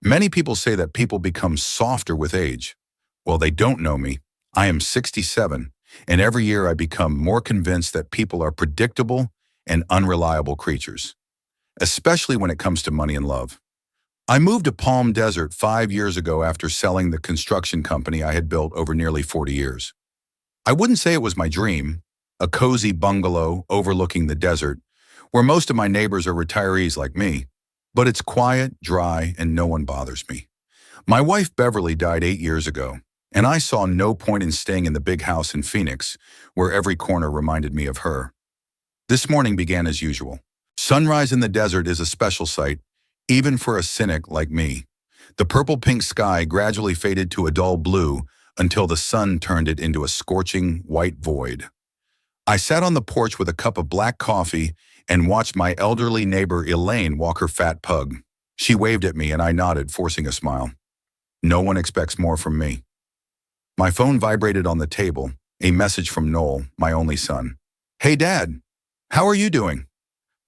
Many people say that people become softer with age. Well, they don't know me. I am 67, and every year I become more convinced that people are predictable and unreliable creatures, especially when it comes to money and love. I moved to Palm Desert 5 years ago after selling the construction company I had built over nearly 40 years. I wouldn't say it was my dream, a cozy bungalow overlooking the desert, where most of my neighbors are retirees like me, but it's quiet, dry, and no one bothers me. My wife Beverly died 8 years ago, and I saw no point in staying in the big house in Phoenix, where every corner reminded me of her. This morning began as usual. Sunrise in the desert is a special sight, even for a cynic like me. The purple-pink sky gradually faded to a dull blue until the sun turned it into a scorching white void. I sat on the porch with a cup of black coffee and watched my elderly neighbor Elaine walk her fat pug. She waved at me and I nodded, forcing a smile. No one expects more from me. My phone vibrated on the table, a message from Noel, my only son. "Hey Dad, how are you doing?"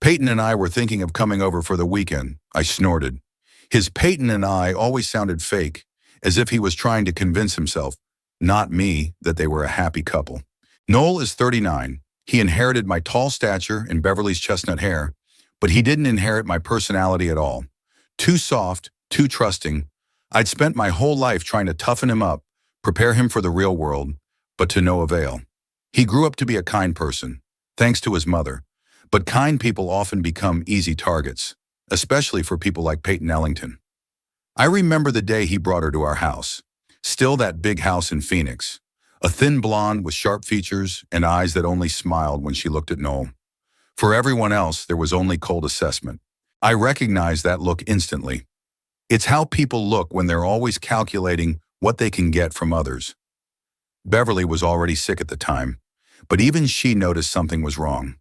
"Peyton and I were thinking of coming over for the weekend," I snorted. His Peyton and I always sounded fake, as if he was trying to convince himself, not me, that they were a happy couple. Noel is 39. He inherited my tall stature and Beverly's chestnut hair, but he didn't inherit my personality at all. Too soft, too trusting. I'd spent my whole life trying to toughen him up, prepare him for the real world, but to no avail. He grew up to be a kind person, thanks to his mother, but kind people often become easy targets, especially for people like Peyton Ellington. I remember the day he brought her to our house. Still that big house in Phoenix. A thin blonde with sharp features and eyes that only smiled when she looked at Noel. For everyone else, there was only cold assessment. I recognized that look instantly. It's how people look when they're always calculating what they can get from others. Beverly was already sick at the time, but even she noticed something was wrong.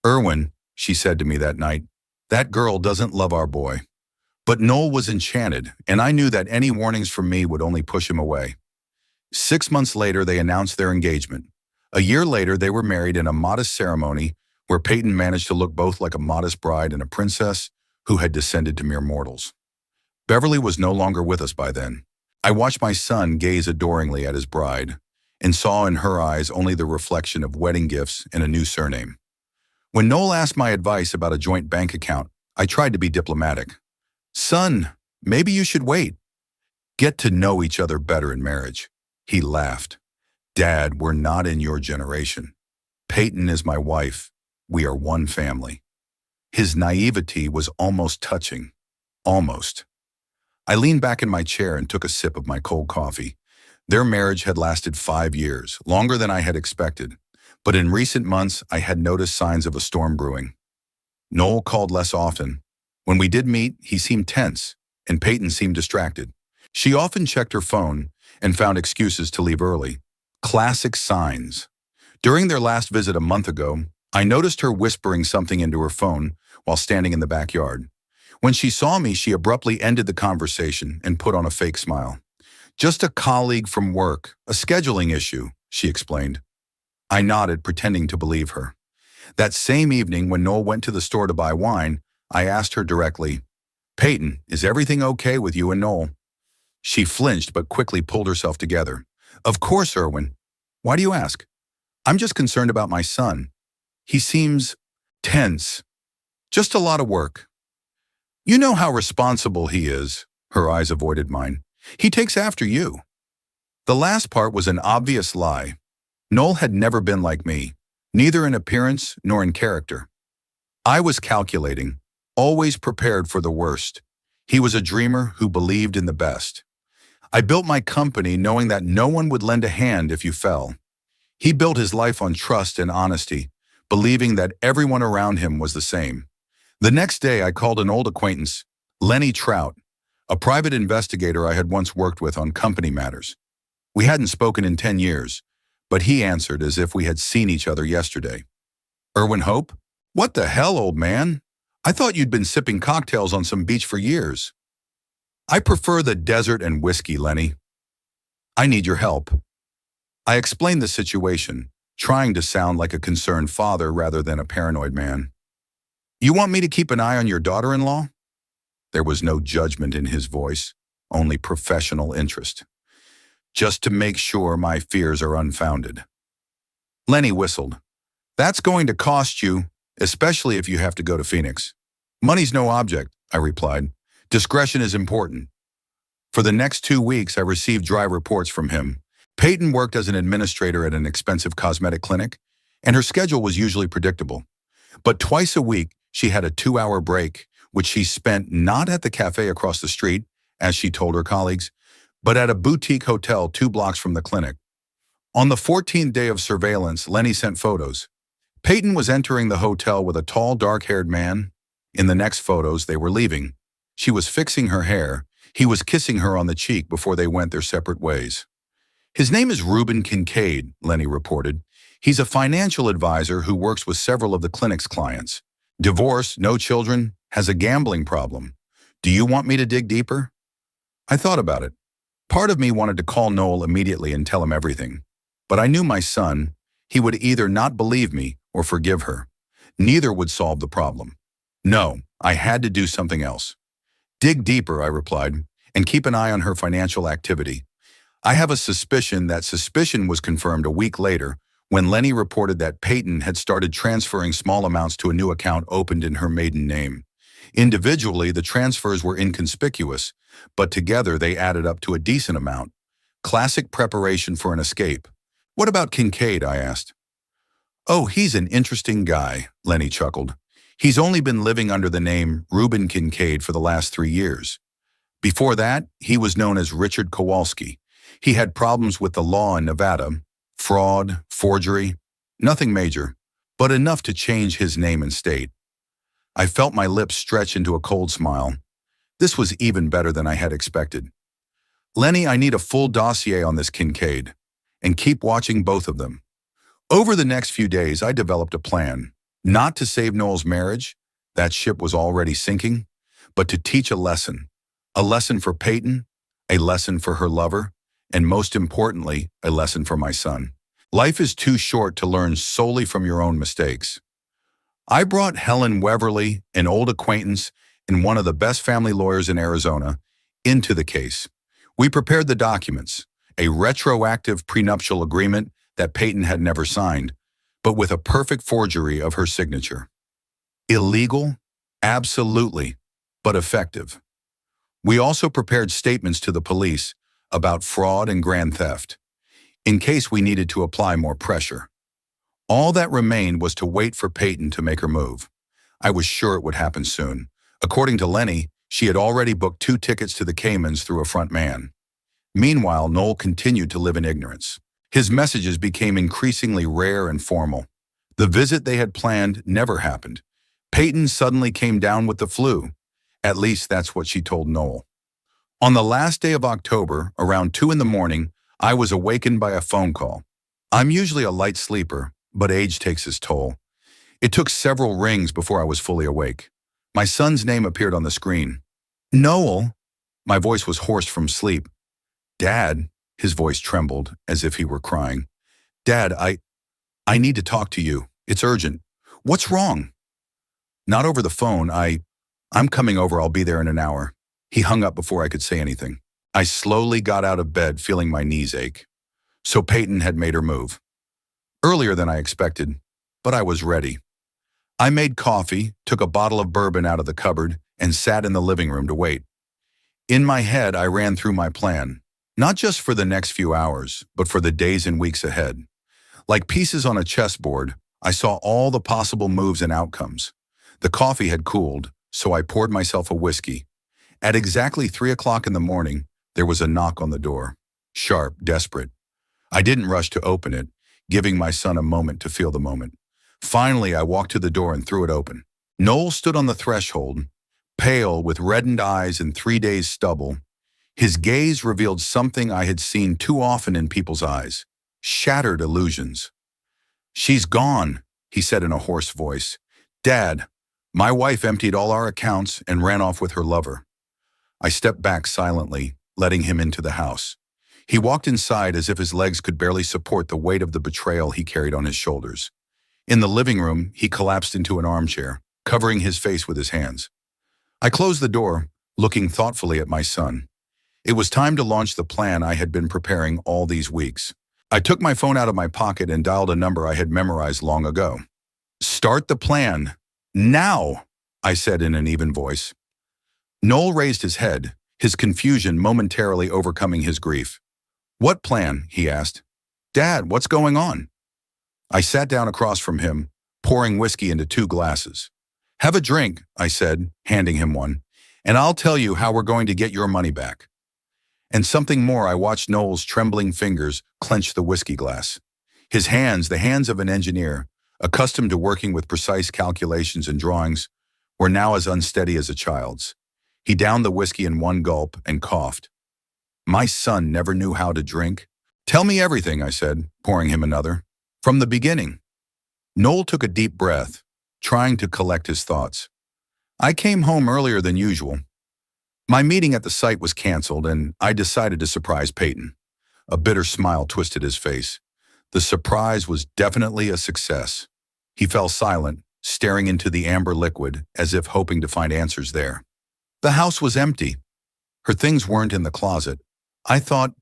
"Erwin," she said to me that night, "that girl doesn't love our boy." But Noel was enchanted, and I knew that any warnings from me would only push him away. 6 months later, they announced their engagement. A year later, they were married in a modest ceremony where Peyton managed to look both like a modest bride and a princess who had descended to mere mortals. Beverly was no longer with us by then. I watched my son gaze adoringly at his bride and saw in her eyes only the reflection of wedding gifts and a new surname. When Noel asked my advice about a joint bank account, I tried to be diplomatic. "Son, maybe you should wait. Get to know each other better in marriage." He laughed. "Dad, we're not in your generation. Peyton is my wife. We are one family." His naivety was almost touching. Almost. I leaned back in my chair and took a sip of my cold coffee. Their marriage had lasted 5 years, longer than I had expected. But in recent months, I had noticed signs of a storm brewing. Noel called less often. When we did meet, he seemed tense, and Peyton seemed distracted. She often checked her phone and found excuses to leave early. Classic signs. During their last visit a month ago, I noticed her whispering something into her phone while standing in the backyard. When she saw me, she abruptly ended the conversation and put on a fake smile. "Just a colleague from work, a scheduling issue," she explained. I nodded, pretending to believe her. That same evening, when Noel went to the store to buy wine, I asked her directly, "Peyton, is everything okay with you and Noel?" She flinched but quickly pulled herself together. "Of course, Erwin. Why do you ask?" "I'm just concerned about my son. He seems tense. Just a lot of work." "You know how responsible he is." Her eyes avoided mine. "He takes after you." The last part was an obvious lie. Noel had never been like me, neither in appearance nor in character. I was calculating, always prepared for the worst. He was a dreamer who believed in the best. I built my company knowing that no one would lend a hand if you fell. He built his life on trust and honesty, believing that everyone around him was the same. The next day, I called an old acquaintance, Lenny Trout, a private investigator I had once worked with on company matters. We hadn't spoken in 10 years, but he answered as if we had seen each other yesterday. "Erwin Hope? What the hell, old man? I thought you'd been sipping cocktails on some beach for years." "I prefer the desert and whiskey, Lenny. I need your help." I explained the situation, trying to sound like a concerned father rather than a paranoid man. "You want me to keep an eye on your daughter-in-law?" There was no judgment in his voice, only professional interest. Just to make sure my fears are unfounded. Lenny whistled. That's going to cost you, especially if you have to go to Phoenix. Money's no object, I replied. Discretion is important. For the next 2 weeks, I received dry reports from him. Peyton worked as an administrator at an expensive cosmetic clinic, and her schedule was usually predictable. But twice a week, she had a 2-hour break, which she spent not at the cafe across the street, as she told her colleagues, but at a boutique hotel 2 blocks from the clinic. On the 14th day of surveillance, Lenny sent photos. Peyton was entering the hotel with a tall, dark-haired man. In the next photos, they were leaving. She was fixing her hair. He was kissing her on the cheek before they went their separate ways. His name is Reuben Kincaid, Lenny reported. He's a financial advisor who works with several of the clinic's clients. Divorced, no children, has a gambling problem. Do you want me to dig deeper? I thought about it. Part of me wanted to call Noel immediately and tell him everything. But I knew my son. He would either not believe me or forgive her. Neither would solve the problem. No, I had to do something else. Dig deeper, I replied, and keep an eye on her financial activity. I have a suspicion that suspicion was confirmed a week later when Lenny reported that Peyton had started transferring small amounts to a new account opened in her maiden name. Individually, the transfers were inconspicuous, but together they added up to a decent amount. Classic preparation for an escape. What about Kincaid, I asked. Oh, he's an interesting guy, Lenny chuckled. He's only been living under the name Reuben Kincaid for the last 3 years. Before that, he was known as Richard Kowalski. He had problems with the law in Nevada, fraud, forgery, nothing major, but enough to change his name and state. I felt my lips stretch into a cold smile. This was even better than I had expected. Lenny, I need a full dossier on this Kincaid, and keep watching both of them. Over the next few days, I developed a plan, not to save Noel's marriage, that ship was already sinking, but to teach a lesson for Peyton, a lesson for her lover, and most importantly, a lesson for my son. Life is too short to learn solely from your own mistakes. I brought Helen Weverly, an old acquaintance and one of the best family lawyers in Arizona, into the case. We prepared the documents, a retroactive prenuptial agreement that Peyton had never signed, but with a perfect forgery of her signature. Illegal? Absolutely, but effective. We also prepared statements to the police about fraud and grand theft, in case we needed to apply more pressure. All that remained was to wait for Peyton to make her move. I was sure it would happen soon. According to Lenny, she had already booked 2 tickets to the Caymans through a front man. Meanwhile, Noel continued to live in ignorance. His messages became increasingly rare and formal. The visit they had planned never happened. Peyton suddenly came down with the flu. At least that's what she told Noel. On the last day of October, around 2 in the morning, I was awakened by a phone call. I'm usually a light sleeper, but age takes its toll. It took several rings before I was fully awake. My son's name appeared on the screen. Noel. My voice was hoarse from sleep. Dad. His voice trembled, as if he were crying. Dad, I need to talk to you. It's urgent. What's wrong? Not over the phone. I'm coming over. I'll be there in an hour. He hung up before I could say anything. I slowly got out of bed, feeling my knees ache. So Peyton had made her move. Earlier than I expected, but I was ready. I made coffee, took a bottle of bourbon out of the cupboard, and sat in the living room to wait. In my head, I ran through my plan. Not just for the next few hours, but for the days and weeks ahead. Like pieces on a chessboard, I saw all the possible moves and outcomes. The coffee had cooled, so I poured myself a whiskey. At exactly 3 o'clock in the morning, there was a knock on the door. Sharp, desperate. I didn't rush to open it, giving my son a moment to feel the moment. Finally, I walked to the door and threw it open. Noel stood on the threshold, pale with reddened eyes and 3 days' stubble. His gaze revealed something I had seen too often in people's eyes, shattered illusions. She's gone, he said in a hoarse voice. Dad, my wife emptied all our accounts and ran off with her lover. I stepped back silently, letting him into the house. He walked inside as if his legs could barely support the weight of the betrayal he carried on his shoulders. In the living room, he collapsed into an armchair, covering his face with his hands. I closed the door, looking thoughtfully at my son. It was time to launch the plan I had been preparing all these weeks. I took my phone out of my pocket and dialed a number I had memorized long ago. "Start the plan. Now," I said in an even voice. Noel raised his head, his confusion momentarily overcoming his grief. "What plan?" he asked. "Dad, what's going on?" I sat down across from him, pouring whiskey into 2 glasses. "Have a drink," I said, handing him one, "and I'll tell you how we're going to get your money back." And something more, I watched Noel's trembling fingers clench the whiskey glass. His hands, the hands of an engineer, accustomed to working with precise calculations and drawings, were now as unsteady as a child's. He downed the whiskey in one gulp and coughed. "My son never knew how to drink." "Tell me everything," I said, pouring him another. "From the beginning." Noel took a deep breath, trying to collect his thoughts. "I came home earlier than usual. My meeting at the site was canceled, and I decided to surprise Peyton." A bitter smile twisted his face. The surprise was definitely a success. He fell silent, staring into the amber liquid as if hoping to find answers there. The house was empty. Her things weren't in the closet. I thought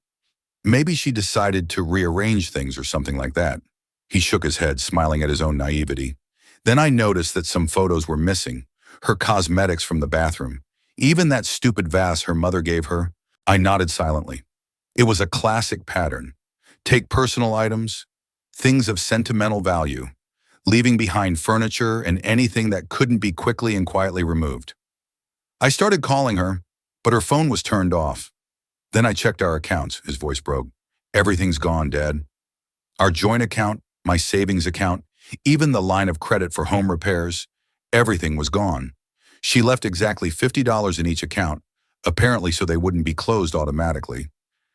maybe she decided to rearrange things or something like that. He shook his head, smiling at his own naivety. Then I noticed that some photos were missing. Her cosmetics from the bathroom. Even that stupid vase her mother gave her. I nodded silently. It was a classic pattern. Take personal items, things of sentimental value, leaving behind furniture and anything that couldn't be quickly and quietly removed. I started calling her, but her phone was turned off. Then I checked our accounts. His voice broke. "Everything's gone, Dad. Our joint account, my savings account, even the line of credit for home repairs, everything was gone. She left exactly $50 in each account, apparently so they wouldn't be closed automatically."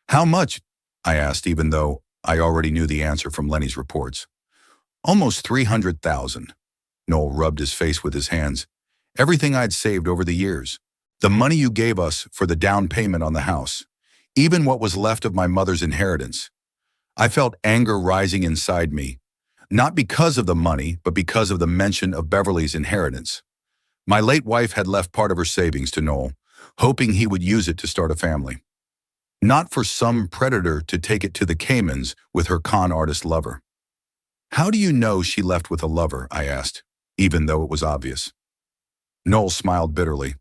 "How much?" I asked, even though I already knew the answer from Lenny's reports. "Almost 300,000. Noel rubbed his face with his hands. "Everything I'd saved over the years. The money you gave us for the down payment on the house. Even what was left of my mother's inheritance." I felt anger rising inside me, not because of the money, but because of the mention of Beverly's inheritance. My late wife had left part of her savings to Noel, hoping he would use it to start a family. Not for some predator to take it to the Caymans with her con artist lover. "How do you know she left with a lover?" I asked, even though it was obvious. Noel smiled bitterly.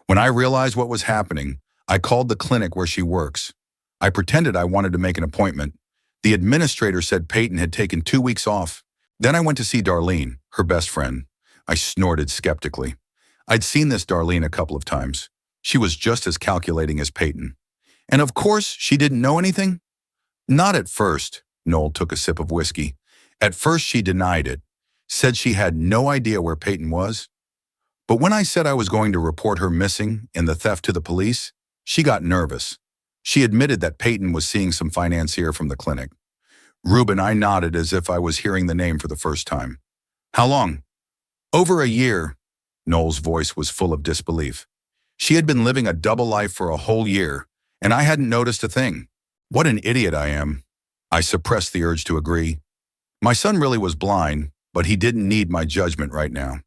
"When I realized what was happening, I called the clinic where she works. I pretended I wanted to make an appointment. The administrator said Peyton had taken 2 weeks off. Then I went to see Darlene, her best friend." I snorted skeptically. I'd seen this Darlene a couple of times. She was just as calculating as Peyton. "And of course, she didn't know anything?" "Not at first." Noel took a sip of whiskey. "At first she denied it, said she had no idea where Peyton was. But when I said I was going to report her missing and the theft to the police, she got nervous. She admitted that Peyton was seeing some financier from the clinic." "Reuben," I nodded as if I was hearing the name for the first time. "How long?" "Over a year." Noel's voice was full of disbelief. "She had been living a double life for a whole year, and I hadn't noticed a thing." What an idiot I am. I suppressed the urge to agree. My son really was blind, but he didn't need my judgment right now.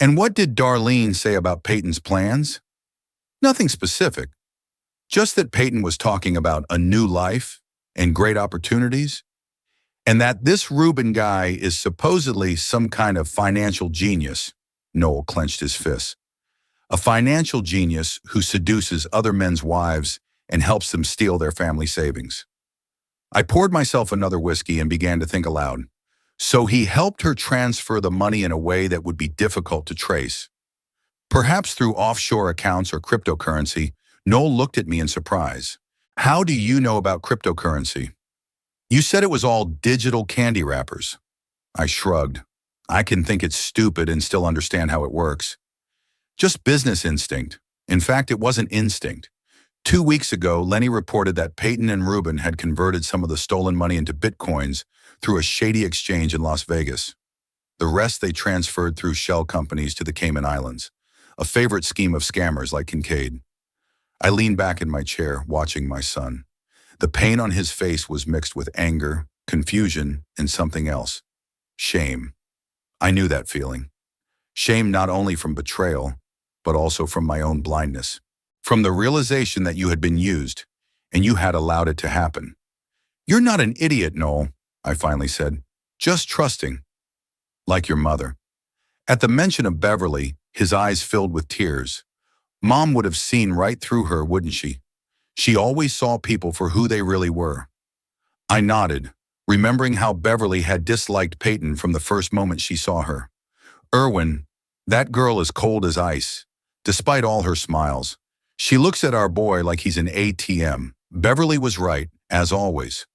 "And what did Darlene say about Peyton's plans?" "Nothing specific. Just that Peyton was talking about a new life and great opportunities, and that this Reuben guy is supposedly some kind of financial genius." Noel clenched his fists. "A financial genius who seduces other men's wives and helps them steal their family savings." I poured myself another whiskey and began to think aloud. So he helped her transfer the money in a way that would be difficult to trace. Perhaps through offshore accounts or cryptocurrency. Noel looked at me in surprise. "How do you know about cryptocurrency?" "You said it was all digital candy wrappers." I shrugged. I can think it's stupid and still understand how it works. Just business instinct. In fact, it wasn't instinct. 2 weeks ago, Lenny reported that Peyton and Reuben had converted some of the stolen money into bitcoins through a shady exchange in Las Vegas. The rest they transferred through shell companies to the Cayman Islands, a favorite scheme of scammers like Kincaid. I leaned back in my chair, watching my son. The pain on his face was mixed with anger, confusion, and something else. Shame. I knew that feeling. Shame not only from betrayal, but also from my own blindness. from the realization that you had been used, and you had allowed it to happen. You're not an idiot, Noel, I finally said. Just trusting, like your mother. At the mention of Beverly, his eyes filled with tears. Mom would have seen right through her, wouldn't she? She always saw people for who they really were. I nodded, remembering how Beverly had disliked Peyton from the first moment she saw her. Irwin, that girl is cold as ice, despite all her smiles. She looks at our boy like he's an ATM. Beverly was right, as always.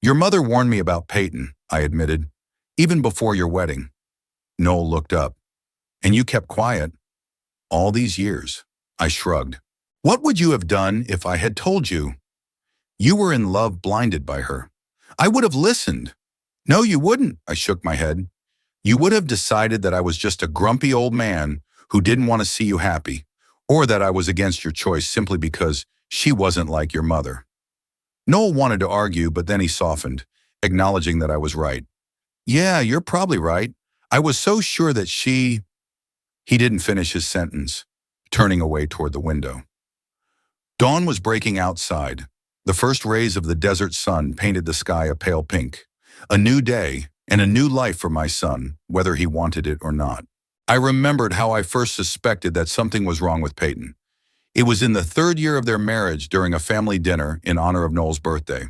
Your mother warned me about Peyton, I admitted, even before your wedding. Noel looked up. And you kept quiet? All these years. I shrugged. What would you have done if I had told you? You were in love, blinded by her. I would have listened. No, you wouldn't, I shook my head. You would have decided that I was just a grumpy old man who didn't want to see you happy, or that I was against your choice simply because she wasn't like your mother. Noel wanted to argue, but then he softened, acknowledging that I was right. Yeah, you're probably right. I was so sure that she... He didn't finish his sentence, turning away toward the window. Dawn was breaking outside. The first rays of the desert sun painted the sky a pale pink. A new day and a new life for my son, whether he wanted it or not. I remembered how I first suspected that something was wrong with Peyton. It was in the 3rd year of their marriage during a family dinner in honor of Noel's birthday.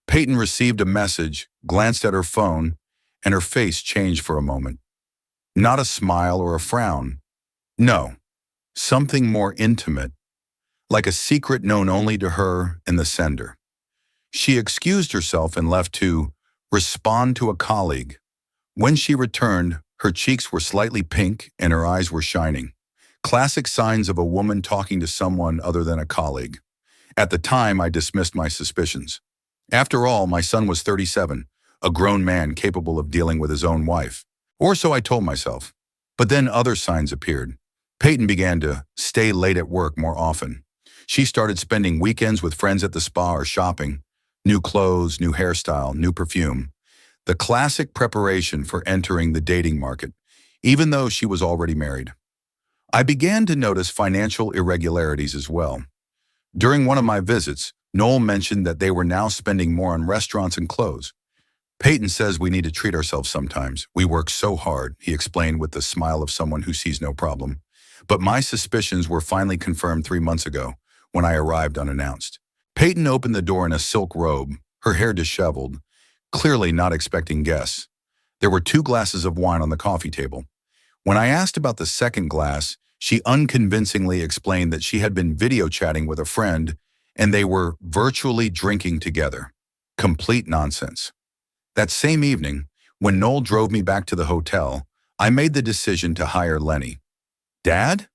Peyton received a message, glanced at her phone, and her face changed for a moment. Not a smile or a frown. No, something more intimate, like a secret known only to her and the sender. She excused herself and left to respond to a colleague. When she returned, her cheeks were slightly pink and her eyes were shining. Classic signs of a woman talking to someone other than a colleague. At the time, I dismissed my suspicions. After all, my son was 37, a grown man capable of dealing with his own wife. Or so I told myself. But then other signs appeared. Peyton began to stay late at work more often. She started spending weekends with friends at the spa or shopping. New clothes, new hairstyle, new perfume. The classic preparation for entering the dating market, even though she was already married. I began to notice financial irregularities as well. During one of my visits, Noel mentioned that they were now spending more on restaurants and clothes. Peyton says we need to treat ourselves sometimes. We work so hard, he explained with the smile of someone who sees no problem. But my suspicions were finally confirmed 3 months ago, when I arrived unannounced. Peyton opened the door in a silk robe, her hair disheveled, clearly not expecting guests. There were 2 glasses of wine on the coffee table. When I asked about the second glass, she unconvincingly explained that she had been video chatting with a friend and they were virtually drinking together. Complete nonsense. That same evening, when Noel drove me back to the hotel, I made the decision to hire Lenny. Dad?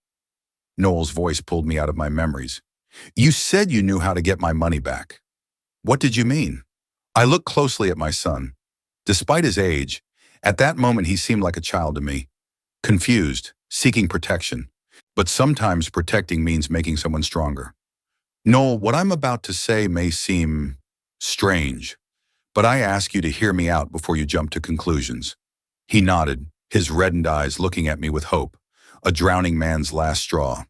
Noel's voice pulled me out of my memories. You said you knew how to get my money back. What did you mean? I looked closely at my son. Despite his age, at that moment he seemed like a child to me. Confused, seeking protection. But sometimes protecting means making someone stronger. Noel, what I'm about to say may seem strange, but I ask you to hear me out before you jump to conclusions. He nodded, his reddened eyes looking at me with hope, a drowning man's last straw.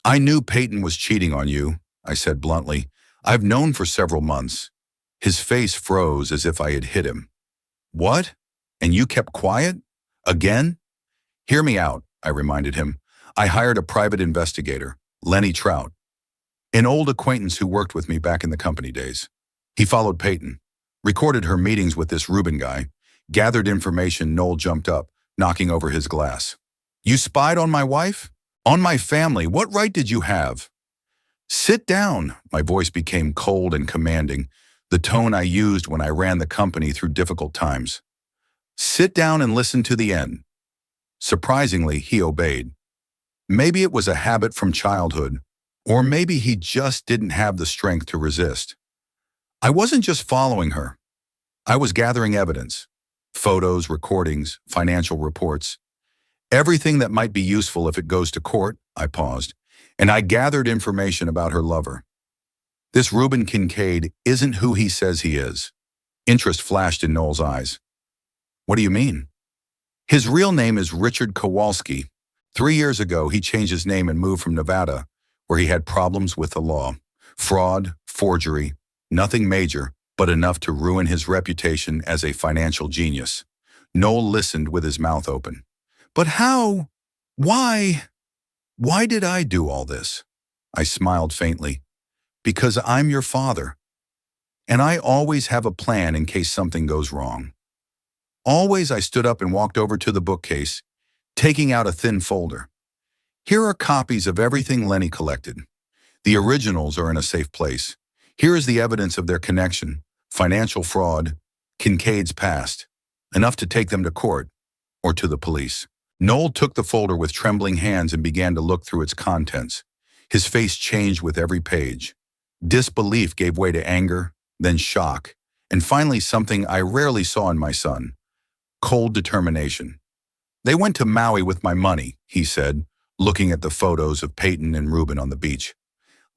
I knew Peyton was cheating on you, I said bluntly. I've known for several months. His face froze as if I had hit him. What? And you kept quiet? Again? Hear me out, I reminded him. I hired a private investigator, Lenny Trout, an old acquaintance who worked with me back in the company days. He followed Peyton, recorded her meetings with this Rubin guy, gathered information. Noel jumped up, knocking over his glass. You spied on my wife? On my family? What right did you have? Sit down. My voice became cold and commanding, the tone I used when I ran the company through difficult times. Sit down and listen to the end. Surprisingly, he obeyed. Maybe it was a habit from childhood, or maybe he just didn't have the strength to resist. I wasn't just following her. I was gathering evidence. Photos, recordings, financial reports. Everything that might be useful if it goes to court, I paused, and I gathered information about her lover. This Reuben Kincaid isn't who he says he is. Interest flashed in Noel's eyes. What do you mean? His real name is Richard Kowalski. 3 years ago, he changed his name and moved from Nevada, where he had problems with the law. Fraud, forgery, nothing major, but enough to ruin his reputation as a financial genius. Noel listened with his mouth open. But how? Why? Why did I do all this? I smiled faintly. Because I'm your father. And I always have a plan in case something goes wrong. Always I stood up and walked over to the bookcase, taking out a thin folder. Here are copies of everything Lenny collected. The originals are in a safe place. Here is the evidence of their connection, financial fraud, Kincaid's past, enough to take them to court or to the police. Noel took the folder with trembling hands and began to look through its contents. His face changed with every page. Disbelief gave way to anger, then shock, and finally something I rarely saw in my son: cold determination. They went to Maui with my money, he said, looking at the photos of Peyton and Ruben on the beach.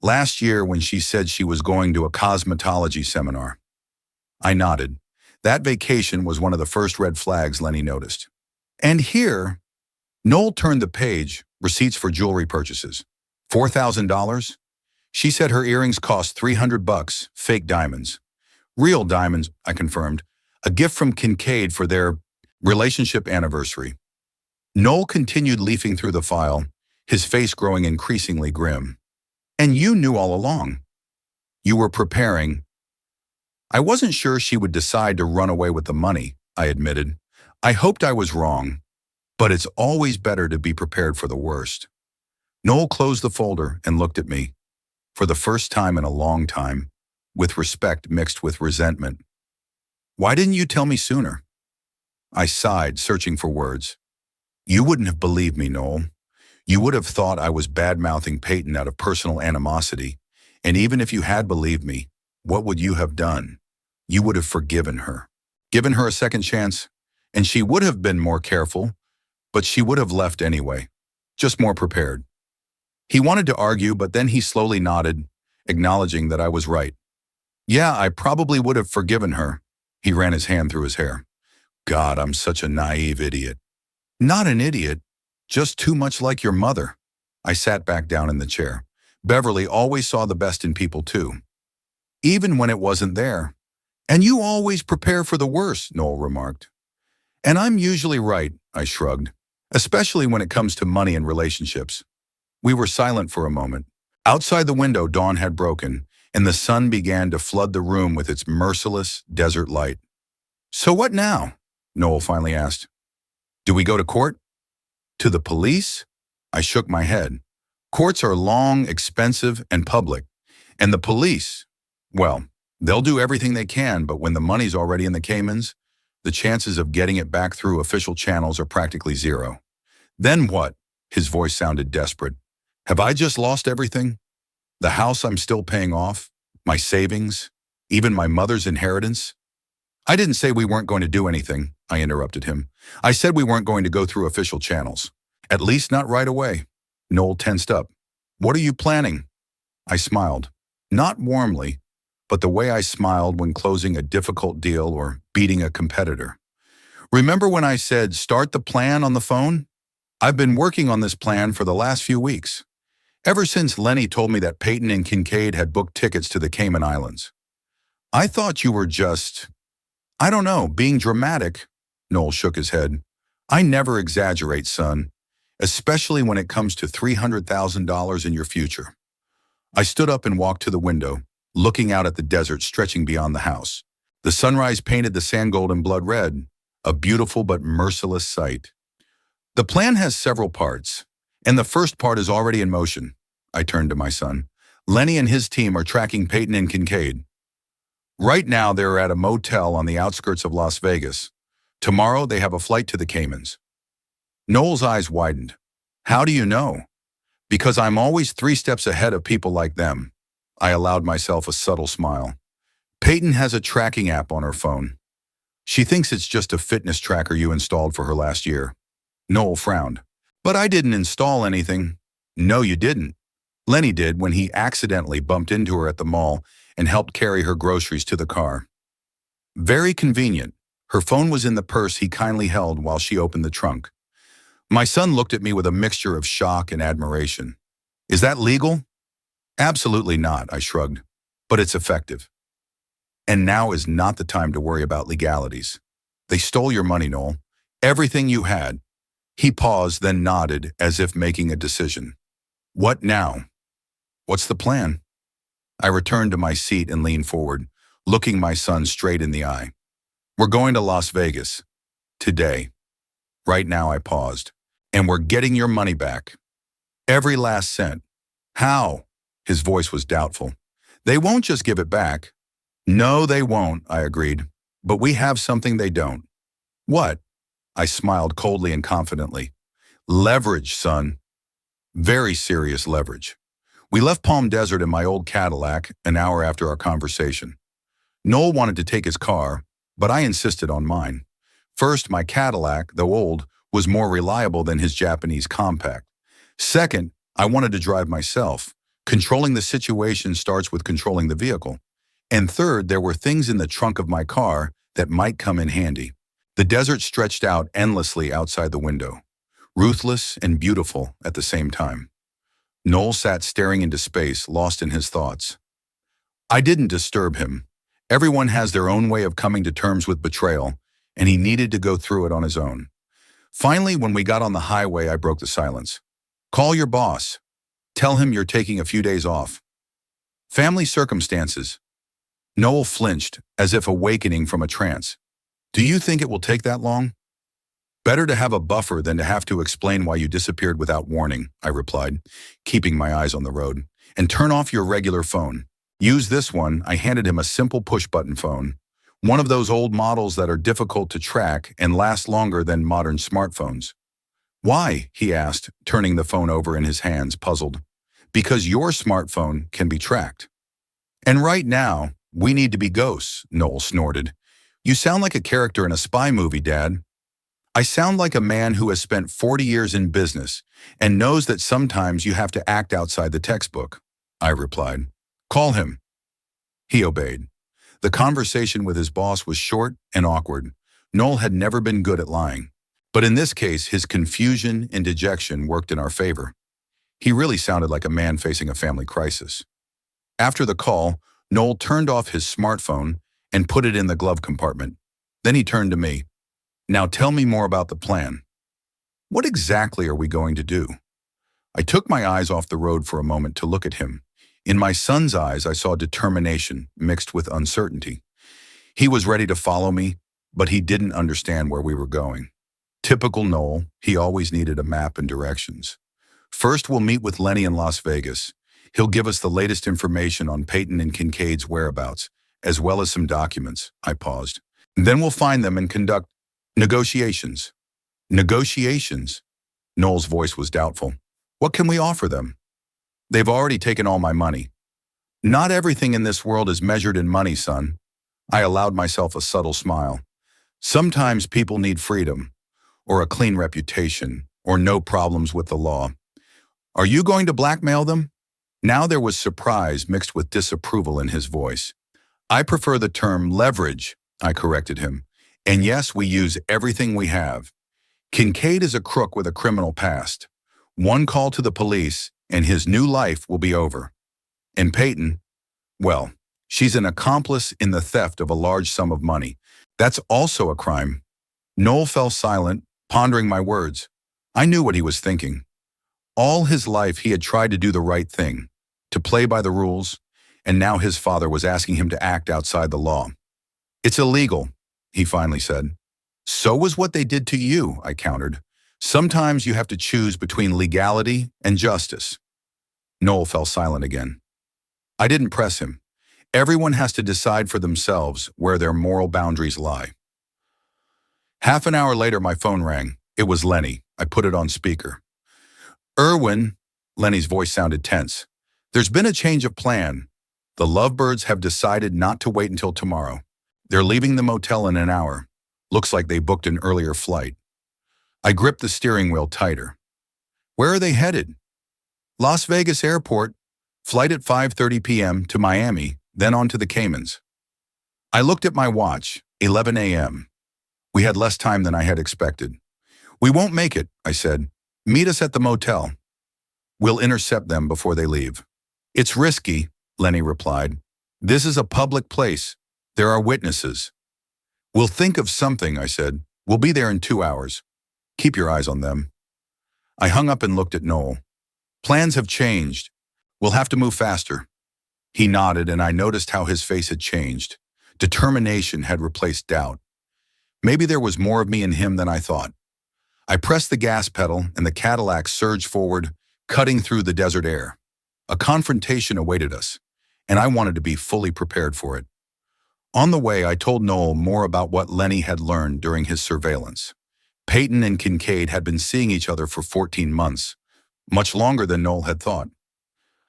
Last year when she said she was going to a cosmetology seminar. I nodded. That vacation was one of the first red flags Lenny noticed. And here, Noel turned the page, receipts for jewelry purchases. $4,000? She said her earrings cost $300, fake diamonds. Real diamonds, I confirmed. A gift from Kincaid for their relationship anniversary. Noel continued leafing through the file, his face growing increasingly grim. And you knew all along. You were preparing. I wasn't sure she would decide to run away with the money, I admitted. I hoped I was wrong, but it's always better to be prepared for the worst. Noel closed the folder and looked at me, for the first time in a long time, with respect mixed with resentment. Why didn't you tell me sooner? I sighed, searching for words. You wouldn't have believed me, Noel. You would have thought I was bad-mouthing Peyton out of personal animosity, and even if you had believed me, what would you have done? You would have forgiven her. Given her a second chance, and she would have been more careful, but she would have left anyway, just more prepared. He wanted to argue, but then he slowly nodded, acknowledging that I was right. Yeah, I probably would have forgiven her. He ran his hand through his hair. God, I'm such a naive idiot. Not an idiot, just too much like your mother. I sat back down in the chair. Beverly always saw the best in people too, even when it wasn't there. And you always prepare for the worst, Noel remarked. And I'm usually right, I shrugged, especially when it comes to money and relationships. We were silent for a moment. Outside the window, dawn had broken, and the sun began to flood the room with its merciless desert light. So what now? Noel finally asked. Do we go to court? To the police? I shook my head. Courts are long, expensive, and public. And the police, well, they'll do everything they can, but when the money's already in the Caymans, the chances of getting it back through official channels are practically zero. Then what? His voice sounded desperate. Have I just lost everything? The house I'm still paying off? My savings? Even my mother's inheritance? I didn't say we weren't going to do anything, I interrupted him. I said we weren't going to go through official channels. At least not right away. Noel tensed up. What are you planning? I smiled. Not warmly, but the way I smiled when closing a difficult deal or beating a competitor. Remember when I said, start the plan on the phone? I've been working on this plan for the last few weeks. Ever since Lenny told me that Peyton and Kincaid had booked tickets to the Cayman Islands. I thought you were just, I don't know, being dramatic. Noel shook his head. I never exaggerate, son, especially when it comes to $300,000 in your future. I stood up and walked to the window, looking out at the desert stretching beyond the house. The sunrise painted the sand golden blood red, a beautiful but merciless sight. The plan has several parts, and the first part is already in motion. I turned to my son. Lenny and his team are tracking Peyton and Kincaid. Right now, they're at a motel on the outskirts of Las Vegas. Tomorrow, they have a flight to the Caymans. Noel's eyes widened. How do you know? Because I'm always 3 steps ahead of people like them. I allowed myself a subtle smile. Peyton has a tracking app on her phone. She thinks it's just a fitness tracker you installed for her last year. Noel frowned. But I didn't install anything. No, you didn't. Lenny did when he accidentally bumped into her at the mall and helped carry her groceries to the car. Very convenient. Her phone was in the purse he kindly held while she opened the trunk. My son looked at me with a mixture of shock and admiration. Is that legal? Absolutely not, I shrugged. But it's effective. And now is not the time to worry about legalities. They stole your money, Noel. Everything you had. He paused, then nodded as if making a decision. What now? What's the plan? I returned to my seat and leaned forward, looking my son straight in the eye. We're going to Las Vegas. Today. Right now, I paused. And we're getting your money back. Every last cent. How? His voice was doubtful. They won't just give it back. No, they won't, I agreed. But we have something they don't. What? I smiled coldly and confidently. Leverage, son. Very serious leverage. We left Palm Desert in my old Cadillac an hour after our conversation. Noel wanted to take his car, but I insisted on mine. First, my Cadillac, though old, was more reliable than his Japanese compact. Second, I wanted to drive myself. Controlling the situation starts with controlling the vehicle. And third, there were things in the trunk of my car that might come in handy. The desert stretched out endlessly outside the window, ruthless and beautiful at the same time. Noel sat staring into space, lost in his thoughts. I didn't disturb him. Everyone has their own way of coming to terms with betrayal, and he needed to go through it on his own. Finally, when we got on the highway, I broke the silence. Call your boss. Tell him you're taking a few days off. Family circumstances. Noel flinched, as if awakening from a trance. Do you think it will take that long? Better to have a buffer than to have to explain why you disappeared without warning, I replied, keeping my eyes on the road. And turn off your regular phone. Use this one. I handed him a simple push-button phone. One of those old models that are difficult to track and last longer than modern smartphones. Why? He asked, turning the phone over in his hands, puzzled. Because your smartphone can be tracked. And right now, we need to be ghosts, Noel snorted. You sound like a character in a spy movie, Dad. I sound like a man who has spent 40 years in business and knows that sometimes you have to act outside the textbook, I replied. Call him. He obeyed. The conversation with his boss was short and awkward. Noel had never been good at lying. But in this case, his confusion and dejection worked in our favor. He really sounded like a man facing a family crisis. After the call, Noel turned off his smartphone and put it in the glove compartment. Then he turned to me. Now tell me more about the plan. What exactly are we going to do? I took my eyes off the road for a moment to look at him. In my son's eyes, I saw determination mixed with uncertainty. He was ready to follow me, but he didn't understand where we were going. Typical Noel, he always needed a map and directions. First, we'll meet with Lenny in Las Vegas. He'll give us the latest information on Peyton and Kincaid's whereabouts, as well as some documents. I paused. Then we'll find them and conduct negotiations. Negotiations? Noel's voice was doubtful. What can we offer them? They've already taken all my money. Not everything in this world is measured in money, son. I allowed myself a subtle smile. Sometimes people need freedom, or a clean reputation, or no problems with the law. Are you going to blackmail them? Now there was surprise mixed with disapproval in his voice. I prefer the term leverage, I corrected him. And yes, we use everything we have. Kincaid is a crook with a criminal past. One call to the police, and his new life will be over. And Peyton, well, she's an accomplice in the theft of a large sum of money. That's also a crime. Noel fell silent, pondering my words. I knew what he was thinking. All his life he had tried to do the right thing, to play by the rules, and now his father was asking him to act outside the law. It's illegal, he finally said. So was what they did to you, I countered. Sometimes you have to choose between legality and justice. Noel fell silent again. I didn't press him. Everyone has to decide for themselves where their moral boundaries lie. Half an hour later, my phone rang. It was Lenny. I put it on speaker. Erwin, Lenny's voice sounded tense. There's been a change of plan. The Lovebirds have decided not to wait until tomorrow. They're leaving the motel in an hour. Looks like they booked an earlier flight. I gripped the steering wheel tighter. Where are they headed? Las Vegas Airport. Flight at 5:30 p.m. to Miami, then on to the Caymans. I looked at my watch, 11 a.m. We had less time than I had expected. We won't make it, I said. Meet us at the motel. We'll intercept them before they leave. It's risky, Lenny replied. This is a public place. There are witnesses. We'll think of something, I said. We'll be there in 2 hours. Keep your eyes on them. I hung up and looked at Noel. Plans have changed. We'll have to move faster. He nodded, and I noticed how his face had changed. Determination had replaced doubt. Maybe there was more of me in him than I thought. I pressed the gas pedal, and the Cadillac surged forward, cutting through the desert air. A confrontation awaited us, and I wanted to be fully prepared for it. On the way, I told Noel more about what Lenny had learned during his surveillance. Peyton and Kincaid had been seeing each other for 14 months, much longer than Noel had thought.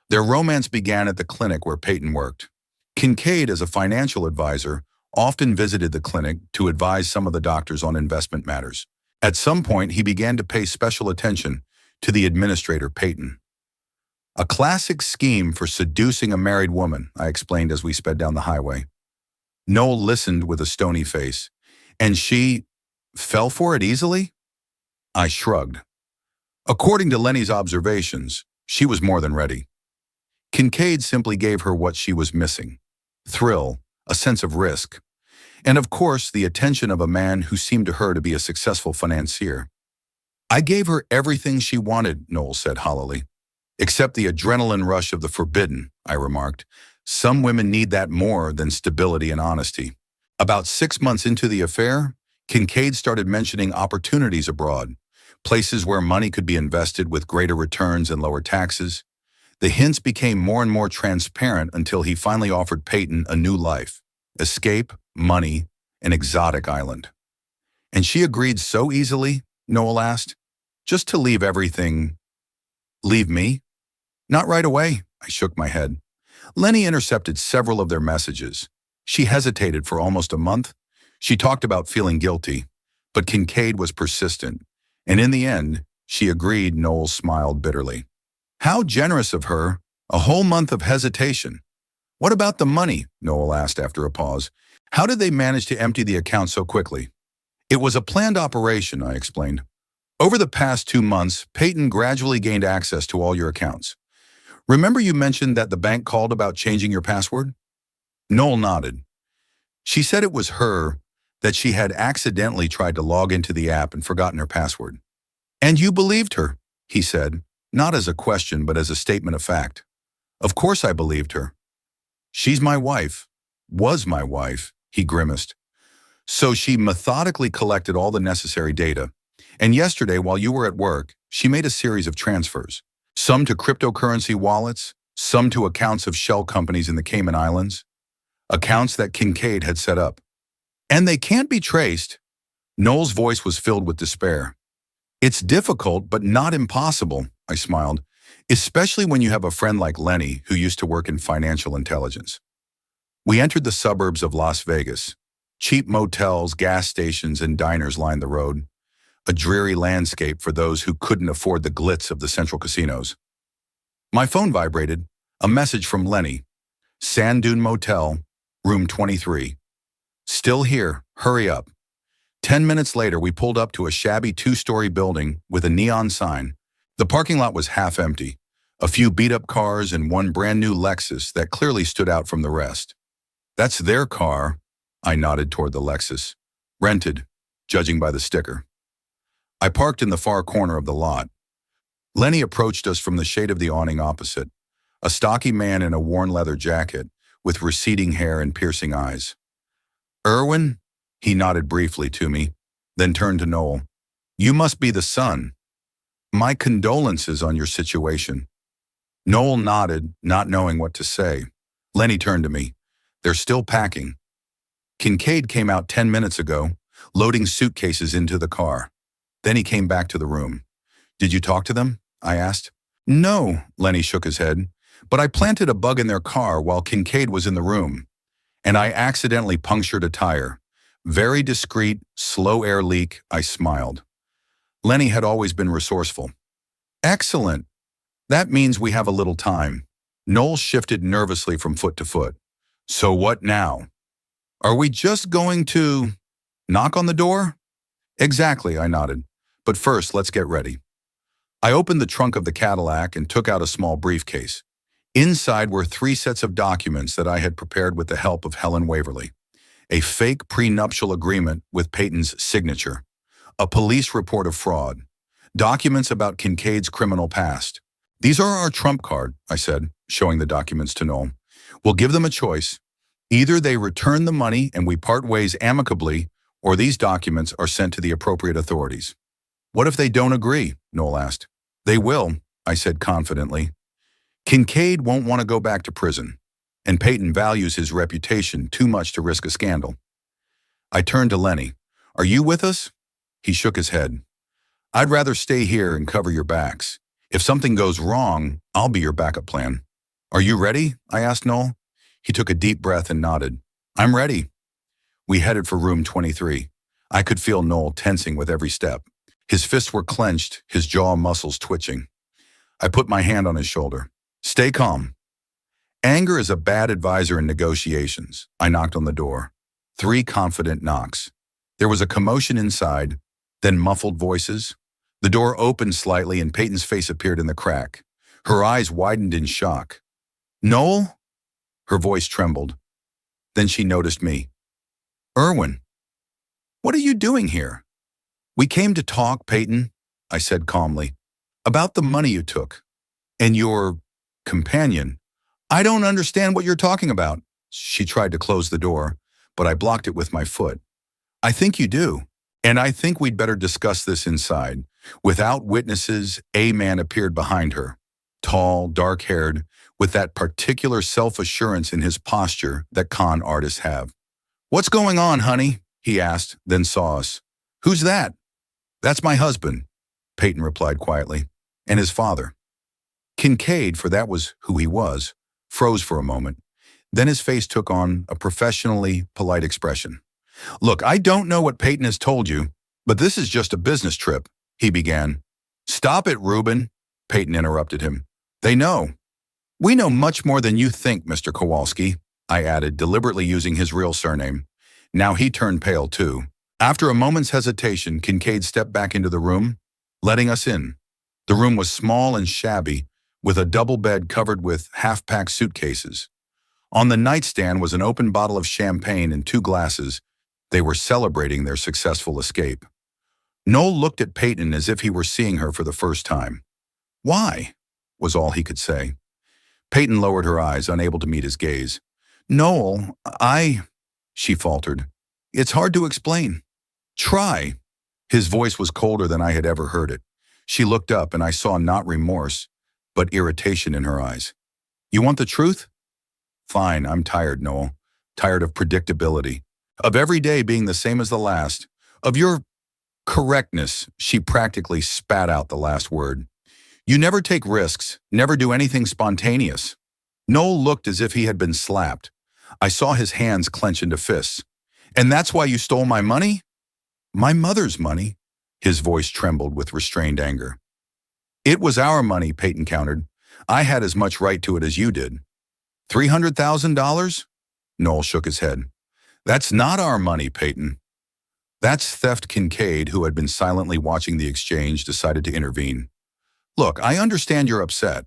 Their romance began at the clinic where Peyton worked. Kincaid, as a financial advisor, often visited the clinic to advise some of the doctors on investment matters. At some point, he began to pay special attention to the administrator, Peyton. A classic scheme for seducing a married woman, I explained as we sped down the highway. Noel listened with a stony face. And she fell for it easily? I shrugged. According to Lenny's observations, she was more than ready. Kincaid simply gave her what she was missing: thrill, a sense of risk, and of course the attention of a man who seemed to her to be a successful financier. I gave her everything she wanted, Noel said hollowly. Except the adrenaline rush of the forbidden, I remarked. Some women need that more than stability and honesty. About 6 months into the affair, Kincaid started mentioning opportunities abroad, places where money could be invested with greater returns and lower taxes. The hints became more and more transparent until he finally offered Peyton a new life: escape, money, an exotic island. And she agreed so easily, Noel asked. Just to leave everything. Leave me? Not right away, I shook my head. Lenny intercepted several of their messages. She hesitated for almost a month. She talked about feeling guilty, but Kincaid was persistent. And in the end, she agreed. Noel smiled bitterly. How generous of her, a whole month of hesitation. What about the money? Noel asked after a pause. How did they manage to empty the account so quickly? It was a planned operation, I explained. Over the past 2 months, Peyton gradually gained access to all your accounts. Remember you mentioned that the bank called about changing your password? Noel nodded. She said it was her, that she had accidentally tried to log into the app and forgotten her password. And you believed her, he said, not as a question but as a statement of fact. Of course I believed her. She's my wife. Was my wife, he grimaced. So she methodically collected all the necessary data. And yesterday, while you were at work, she made a series of transfers. Some to cryptocurrency wallets, some to accounts of shell companies in the Cayman Islands. Accounts that Kincaid had set up. And they can't be traced. Noel's voice was filled with despair. It's difficult, but not impossible, I smiled, especially when you have a friend like Lenny who used to work in financial intelligence. We entered the suburbs of Las Vegas. Cheap motels, gas stations, and diners lined the road. A dreary landscape for those who couldn't afford the glitz of the central casinos. My phone vibrated. A message from Lenny. Sand Dune Motel, room 23. Still here, hurry up. 10 minutes later, we pulled up to a shabby 2-story building with a neon sign. The parking lot was half empty. A few beat-up cars and one brand-new Lexus that clearly stood out from the rest. That's their car, I nodded toward the Lexus. Rented, judging by the sticker. I parked in the far corner of the lot. Lenny approached us from the shade of the awning opposite, a stocky man in a worn leather jacket with receding hair and piercing eyes. Irwin? He nodded briefly to me, then turned to Noel. You must be the son. My condolences on your situation. Noel nodded, not knowing what to say. Lenny turned to me. They're still packing. Kincaid came out 10 minutes ago, loading suitcases into the car. Then he came back to the room. Did you talk to them? I asked. No, Lenny shook his head, but I planted a bug in their car while Kincaid was in the room, and I accidentally punctured a tire. Very discreet, slow air leak, I smiled. Lenny had always been resourceful. Excellent. That means we have a little time. Noel shifted nervously from foot to foot. So what now? Are we just going to knock on the door? Exactly, I nodded. But first, let's get ready. I opened the trunk of the Cadillac and took out a small briefcase. Inside were 3 sets of documents that I had prepared with the help of Helen Waverly. A fake prenuptial agreement with Peyton's signature, a police report of fraud, documents about Kincaid's criminal past. These are our trump card, I said, showing the documents to Noel. We'll give them a choice. Either they return the money and we part ways amicably, or these documents are sent to the appropriate authorities. What if they don't agree? Noel asked. They will, I said confidently. Kincaid won't want to go back to prison, and Peyton values his reputation too much to risk a scandal. I turned to Lenny. Are you with us? He shook his head. I'd rather stay here and cover your backs. If something goes wrong, I'll be your backup plan. Are you ready? I asked Noel. He took a deep breath and nodded. I'm ready. We headed for room 23. I could feel Noel tensing with every step. His fists were clenched, his jaw muscles twitching. I put my hand on his shoulder. Stay calm. Anger is a bad advisor in negotiations. I knocked on the door. 3 confident knocks. There was a commotion inside, then muffled voices. The door opened slightly and Peyton's face appeared in the crack. Her eyes widened in shock. Noel? Her voice trembled. Then she noticed me. Erwin, what are you doing here? We came to talk, Peyton, I said calmly, about the money you took. And your companion. I don't understand what you're talking about. She tried to close the door, but I blocked it with my foot. I think you do. And I think we'd better discuss this inside. Without witnesses, a man appeared behind her. Tall, dark-haired, with that particular self-assurance in his posture that con artists have. What's going on, honey? He asked, then saw us. Who's that? That's my husband, Peyton replied quietly, and his father. Kincaid, for that was who he was, froze for a moment. Then his face took on a professionally polite expression. Look, I don't know what Peyton has told you, but this is just a business trip, he began. Stop it, Reuben, Peyton interrupted him. They know. We know much more than you think, Mr. Kowalski, I added, deliberately using his real surname. Now he turned pale too. After a moment's hesitation, Kincaid stepped back into the room, letting us in. The room was small and shabby, with a double bed covered with half-packed suitcases. On the nightstand was an open bottle of champagne and 2 glasses. They were celebrating their successful escape. Noel looked at Peyton as if he were seeing her for the first time. Why? Was all he could say. Peyton lowered her eyes, unable to meet his gaze. Noel, she faltered. It's hard to explain. Try. His voice was colder than I had ever heard it. She looked up and I saw not remorse, but irritation in her eyes. You want the truth? Fine, I'm tired, Noel. Tired of predictability. Of every day being the same as the last. Of your correctness, she practically spat out the last word. You never take risks, never do anything spontaneous. Noel looked as if he had been slapped. I saw his hands clench into fists. And that's why you stole my money? My mother's money. His voice trembled with restrained anger. It was our money, Peyton countered. I had as much right to it as you did. $300,000? Noel shook his head. That's not our money, Peyton. That's theft. Kincaid, who had been silently watching the exchange, decided to intervene. Look, I understand you're upset,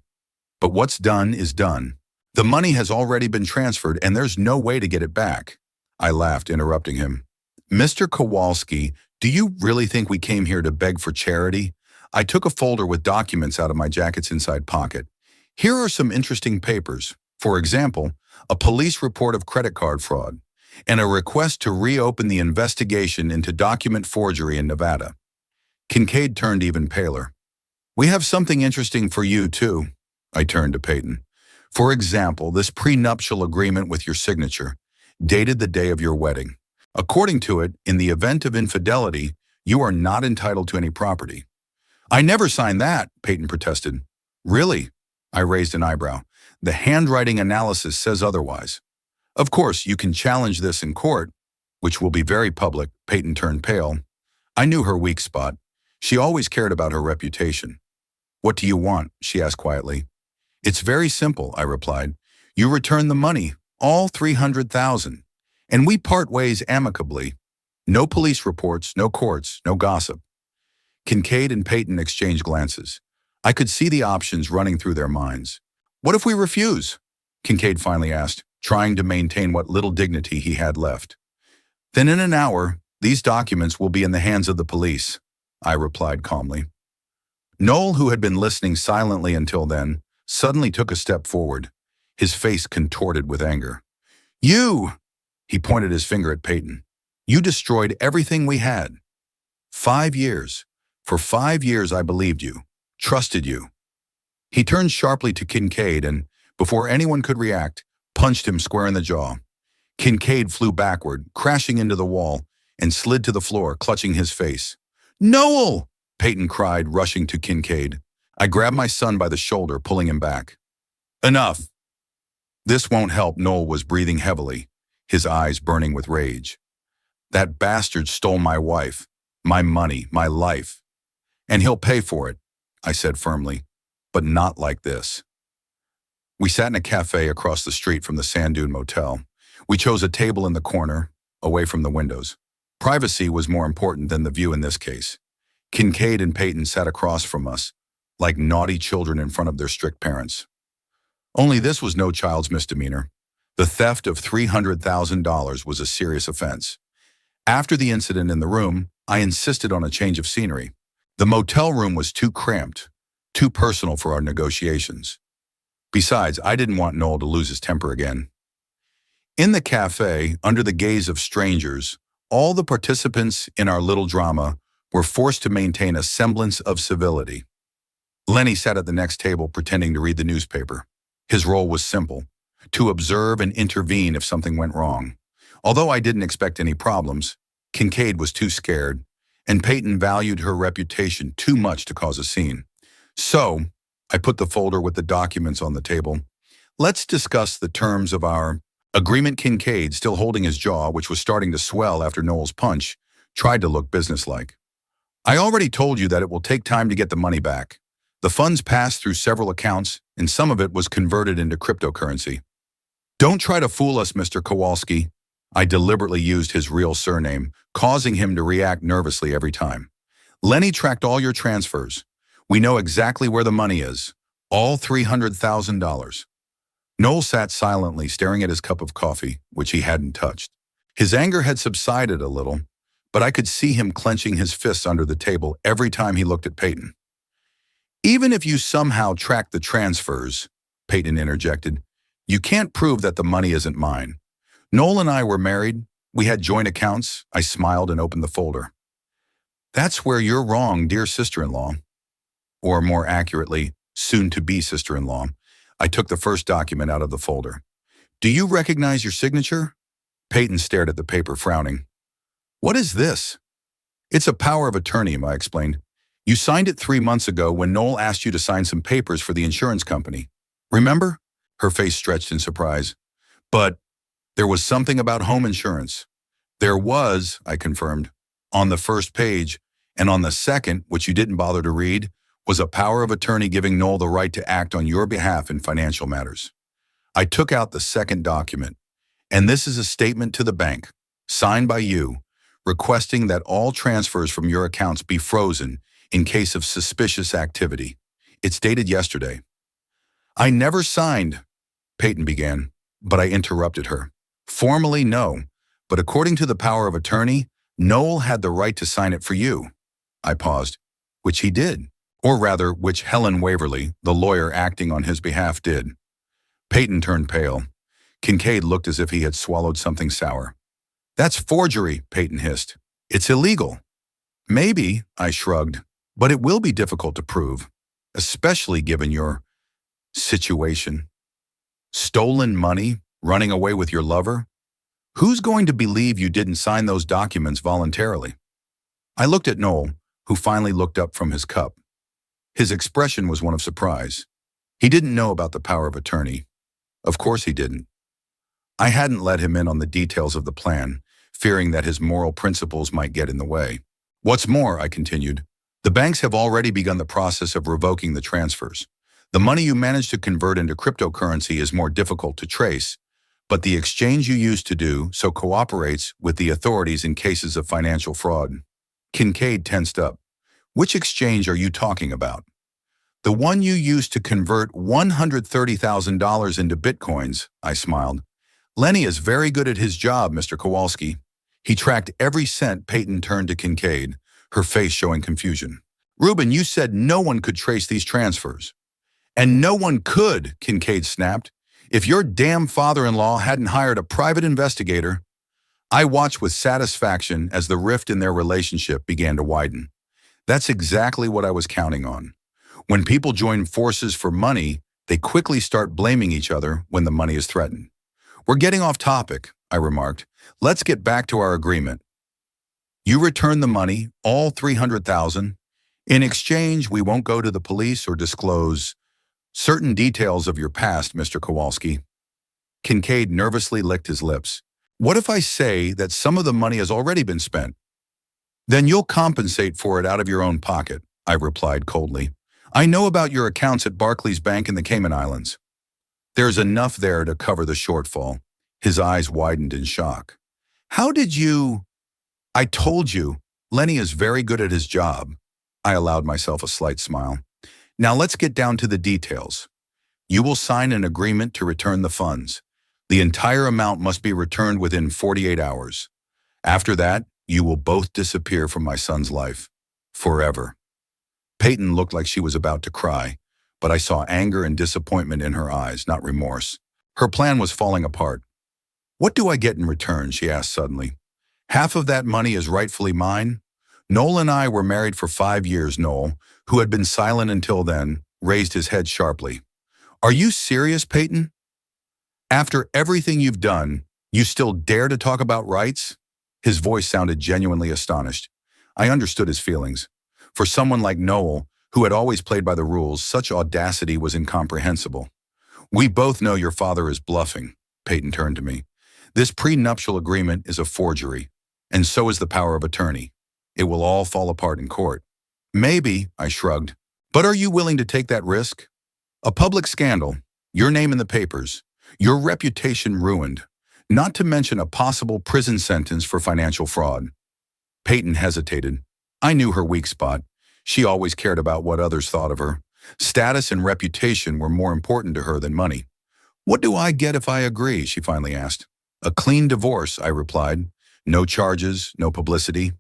but what's done is done. The money has already been transferred and there's no way to get it back. I laughed, interrupting him. Mr. Kowalski, do you really think we came here to beg for charity? I took a folder with documents out of my jacket's inside pocket. Here are some interesting papers. For example, a police report of credit card fraud and a request to reopen the investigation into document forgery in Nevada. Kincaid turned even paler. We have something interesting for you, too. I turned to Peyton. For example, this prenuptial agreement with your signature, dated the day of your wedding. According to it, in the event of infidelity, you are not entitled to any property. I never signed that, Peyton protested. Really? I raised an eyebrow. The handwriting analysis says otherwise. Of course, you can challenge this in court, which will be very public. Peyton turned pale. I knew her weak spot. She always cared about her reputation. What do you want? She asked quietly. It's very simple, I replied. You return the money, all $300,000, and we part ways amicably. No police reports, no courts, no gossip. Kincaid and Peyton exchanged glances. I could see the options running through their minds. What if we refuse? Kincaid finally asked, trying to maintain what little dignity he had left. Then in an hour, these documents will be in the hands of the police, I replied calmly. Noel, who had been listening silently until then, suddenly took a step forward, his face contorted with anger. You! He pointed his finger at Peyton. You destroyed everything we had. 5 years. For 5 years I believed you, trusted you. He turned sharply to Kincaid and, before anyone could react, punched him square in the jaw. Kincaid flew backward, crashing into the wall, and slid to the floor, clutching his face. Noel! Peyton cried, rushing to Kincaid. I grabbed my son by the shoulder, pulling him back. Enough! This won't help. Noel was breathing heavily, his eyes burning with rage. That bastard stole my wife, my money, my life. And he'll pay for it, I said firmly, but not like this. We sat in a cafe across the street from the Sand Dune Motel. We chose a table in the corner, away from the windows. Privacy was more important than the view in this case. Kincaid and Peyton sat across from us, like naughty children in front of their strict parents. Only this was no child's misdemeanor. The theft of $300,000 was a serious offense. After the incident in the room, I insisted on a change of scenery. The motel room was too cramped, too personal for our negotiations. Besides, I didn't want Noel to lose his temper again. In the cafe, under the gaze of strangers, all the participants in our little drama were forced to maintain a semblance of civility. Lenny sat at the next table pretending to read the newspaper. His role was simple, to observe and intervene if something went wrong. Although I didn't expect any problems, Kincaid was too scared, and Peyton valued her reputation too much to cause a scene. So, I put the folder with the documents on the table. Let's discuss the terms of our agreement. Kincaid, still holding his jaw, which was starting to swell after Noel's punch, tried to look businesslike. I already told you that it will take time to get the money back. The funds passed through several accounts, and some of it was converted into cryptocurrency. Don't try to fool us, Mr. Kowalski. I deliberately used his real surname, causing him to react nervously every time. Lenny tracked all your transfers. We know exactly where the money is, all $300,000. Noel sat silently, staring at his cup of coffee, which he hadn't touched. His anger had subsided a little, but I could see him clenching his fists under the table every time he looked at Peyton. Even if you somehow track the transfers, Peyton interjected, you can't prove that the money isn't mine. Noel and I were married. We had joint accounts. I smiled and opened the folder. That's where you're wrong, dear sister-in-law. Or more accurately, soon-to-be sister-in-law. I took the first document out of the folder. Do you recognize your signature? Peyton stared at the paper, frowning. What is this? It's a power of attorney, I explained. You signed it 3 months ago when Noel asked you to sign some papers for the insurance company. Remember? Her face stretched in surprise. But there was something about home insurance. There was, I confirmed, on the first page, and on the second, which you didn't bother to read, was a power of attorney giving Noel the right to act on your behalf in financial matters. I took out the second document, and this is a statement to the bank, signed by you, requesting that all transfers from your accounts be frozen in case of suspicious activity. It's dated yesterday. I never signed, Peyton began, but I interrupted her. Formally, no, but according to the power of attorney, Noel had the right to sign it for you. I paused, which he did, or rather, which Helen Waverly, the lawyer acting on his behalf, did. Peyton turned pale. Kincaid looked as if he had swallowed something sour. That's forgery, Peyton hissed. It's illegal. Maybe, I shrugged, but it will be difficult to prove, especially given your situation. Stolen money, running away with your lover? Who's going to believe you didn't sign those documents voluntarily? I looked at Noel, who finally looked up from his cup. His expression was one of surprise. He didn't know about the power of attorney. Of course he didn't. I hadn't let him in on the details of the plan, fearing that his moral principles might get in the way. What's more, I continued, the banks have already begun the process of revoking the transfers. The money you managed to convert into cryptocurrency is more difficult to trace, but the exchange you used to do so cooperates with the authorities in cases of financial fraud. Kincaid tensed up. Which exchange are you talking about? The one you used to convert $130,000 into bitcoins, I smiled. Lenny is very good at his job, Mr. Kowalski. He tracked every cent. Peyton turned to Kincaid, her face showing confusion. Reuben, you said no one could trace these transfers. And no one could, Kincaid snapped. If your damn father-in-law hadn't hired a private investigator. I watched with satisfaction as the rift in their relationship began to widen. That's exactly what I was counting on. When people join forces for money, they quickly start blaming each other when the money is threatened. We're getting off topic, I remarked. Let's get back to our agreement. You return the money, all $300,000. In exchange, we won't go to the police or disclose certain details of your past, Mr. Kowalski. Kincaid nervously licked his lips. What if I say that some of the money has already been spent? Then you'll compensate for it out of your own pocket, I replied coldly. I know about your accounts at Barclays Bank in the Cayman Islands. There's enough there to cover the shortfall. His eyes widened in shock. How did you? I told you, Lenny is very good at his job. I allowed myself a slight smile. Now let's get down to the details. You will sign an agreement to return the funds. The entire amount must be returned within 48 hours. After that, you will both disappear from my son's life. Forever. Peyton looked like she was about to cry, but I saw anger and disappointment in her eyes, not remorse. Her plan was falling apart. What do I get in return? She asked suddenly. Half of that money is rightfully mine. Noel and I were married for 5 years. Noel, who had been silent until then, raised his head sharply. Are you serious, Peyton? After everything you've done, you still dare to talk about rights? His voice sounded genuinely astonished. I understood his feelings. For someone like Noel, who had always played by the rules, such audacity was incomprehensible. We both know your father is bluffing, Peyton turned to me. This prenuptial agreement is a forgery, and so is the power of attorney. It will all fall apart in court. Maybe, I shrugged. But are you willing to take that risk? A public scandal, your name in the papers, your reputation ruined, not to mention a possible prison sentence for financial fraud. Peyton hesitated. I knew her weak spot. She always cared about what others thought of her. Status and reputation were more important to her than money. What do I get if I agree? She finally asked. A clean divorce, I replied. No charges, no publicity.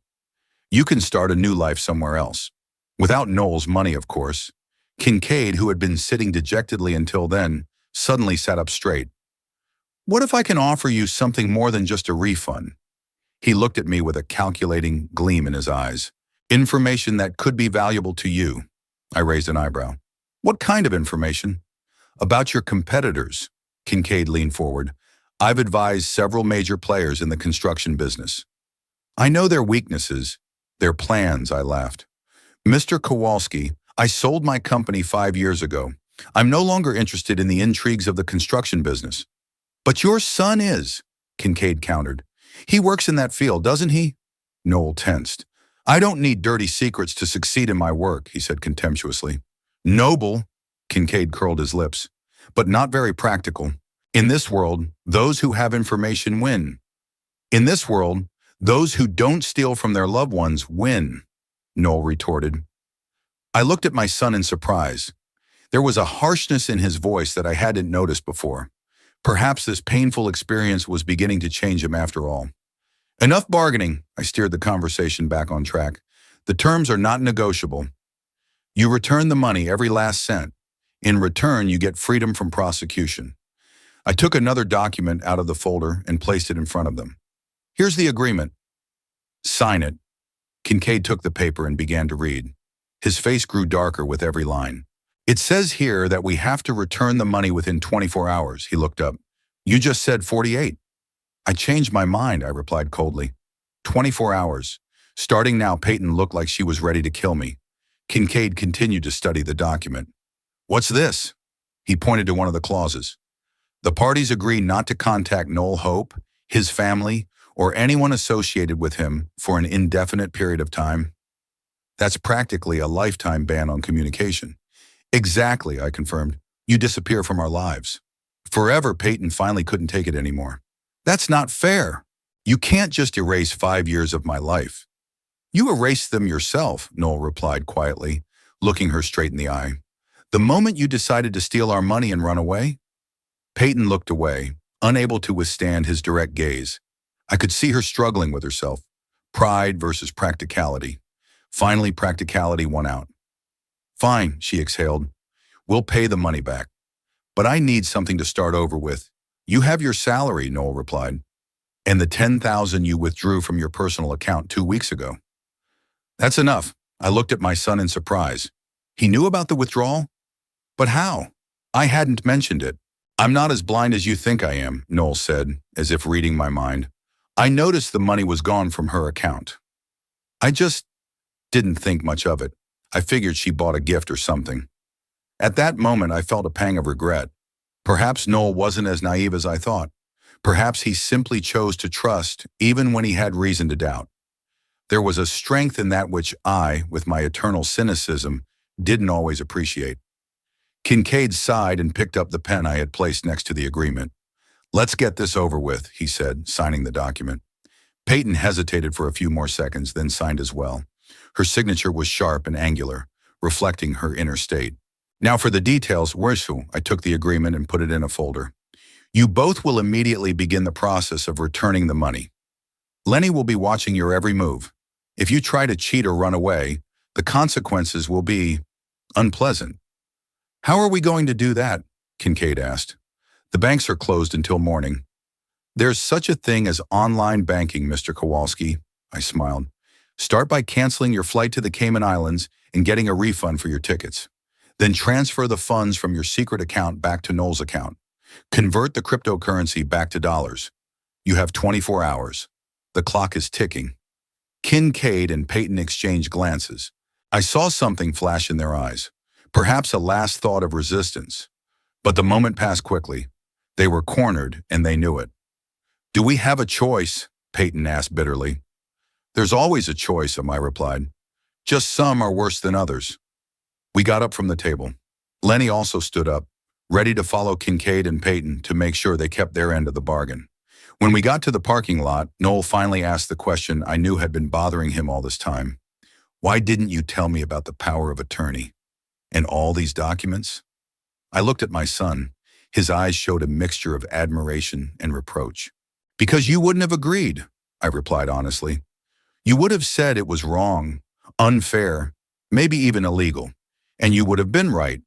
You can start a new life somewhere else. Without Noel's money, of course. Kincaid, who had been sitting dejectedly until then, suddenly sat up straight. What if I can offer you something more than just a refund? He looked at me with a calculating gleam in his eyes. Information that could be valuable to you. I raised an eyebrow. What kind of information? About your competitors. Kincaid leaned forward. I've advised several major players in the construction business. I know their weaknesses, their plans, I laughed. Mr. Kowalski, I sold my company 5 years ago. I'm no longer interested in the intrigues of the construction business. But your son is, Kincaid countered. He works in that field, doesn't he? Noel tensed. I don't need dirty secrets to succeed in my work, he said contemptuously. Noble, Kincaid curled his lips, but not very practical. In this world, those who have information win. In this world, those who don't steal from their loved ones win, Noel retorted. I looked at my son in surprise. There was a harshness in his voice that I hadn't noticed before. Perhaps this painful experience was beginning to change him after all. Enough bargaining, I steered the conversation back on track. The terms are not negotiable. You return the money, every last cent. In return, you get freedom from prosecution. I took another document out of the folder and placed it in front of them. Here's the agreement. Sign it. Kincaid took the paper and began to read. His face grew darker with every line. It says here that we have to return the money within 24 hours, he looked up. You just said 48. I changed my mind, I replied coldly. 24 hours. Starting now, Peyton looked like she was ready to kill me. Kincaid continued to study the document. What's this? He pointed to one of the clauses. The parties agree not to contact Noel Hope, his family, or anyone associated with him for an indefinite period of time. That's practically a lifetime ban on communication. Exactly, I confirmed. You disappear from our lives. Forever, Peyton finally couldn't take it anymore. That's not fair. You can't just erase 5 years of my life. You erased them yourself, Noel replied quietly, looking her straight in the eye. The moment you decided to steal our money and run away? Peyton looked away, unable to withstand his direct gaze. I could see her struggling with herself. Pride versus practicality. Finally, practicality won out. Fine, she exhaled. We'll pay the money back. But I need something to start over with. You have your salary, Noel replied. And the $10,000 you withdrew from your personal account 2 weeks ago. That's enough. I looked at my son in surprise. He knew about the withdrawal? But how? I hadn't mentioned it. I'm not as blind as you think I am, Noel said, as if reading my mind. I noticed the money was gone from her account. I just didn't think much of it. I figured she bought a gift or something. At that moment, I felt a pang of regret. Perhaps Noel wasn't as naive as I thought. Perhaps he simply chose to trust, even when he had reason to doubt. There was a strength in that which I, with my eternal cynicism, didn't always appreciate. Kincaid sighed and picked up the pen I had placed next to the agreement. Let's get this over with, he said, signing the document. Peyton hesitated for a few more seconds, then signed as well. Her signature was sharp and angular, reflecting her inner state. Now for the details, I took the agreement and put it in a folder. You both will immediately begin the process of returning the money. Lenny will be watching your every move. If you try to cheat or run away, the consequences will be unpleasant. How are we going to do that? Kincaid asked. The banks are closed until morning. There's such a thing as online banking, Mr. Kowalski, I smiled. Start by canceling your flight to the Cayman Islands and getting a refund for your tickets. Then transfer the funds from your secret account back to Noel's account. Convert the cryptocurrency back to dollars. You have 24 hours. The clock is ticking. Kincaid and Peyton exchanged glances. I saw something flash in their eyes, perhaps a last thought of resistance. But the moment passed quickly. They were cornered, and they knew it. Do we have a choice? Peyton asked bitterly. There's always a choice, I replied. Just some are worse than others. We got up from the table. Lenny also stood up, ready to follow Kincaid and Peyton to make sure they kept their end of the bargain. When we got to the parking lot, Noel finally asked the question I knew had been bothering him all this time. Why didn't you tell me about the power of attorney? And all these documents? I looked at my son. His eyes showed a mixture of admiration and reproach. Because you wouldn't have agreed, I replied honestly. You would have said it was wrong, unfair, maybe even illegal, and you would have been right.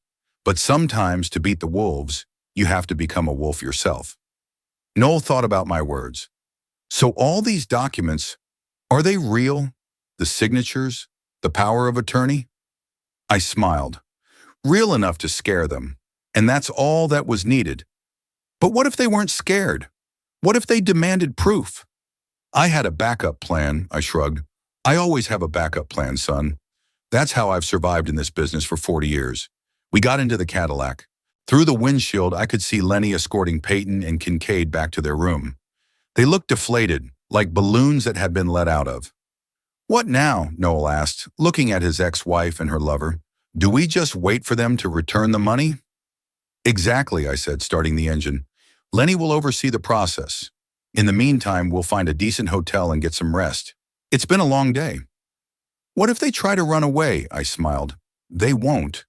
But sometimes to beat the wolves, you have to become a wolf yourself. Noel thought about my words. So all these documents, are they real? The signatures, the power of attorney? I smiled. Real enough to scare them, and that's all that was needed. But what if they weren't scared? What if they demanded proof? I had a backup plan, I shrugged. I always have a backup plan, son. That's how I've survived in this business for 40 years. We got into the Cadillac. Through the windshield, I could see Lenny escorting Peyton and Kincaid back to their room. They looked deflated, like balloons that had been let out of. What now? Noel asked, looking at his ex-wife and her lover. Do we just wait for them to return the money? Exactly, I said, starting the engine. Lenny will oversee the process. In the meantime, we'll find a decent hotel and get some rest. It's been a long day. What if they try to run away? I smiled. They won't.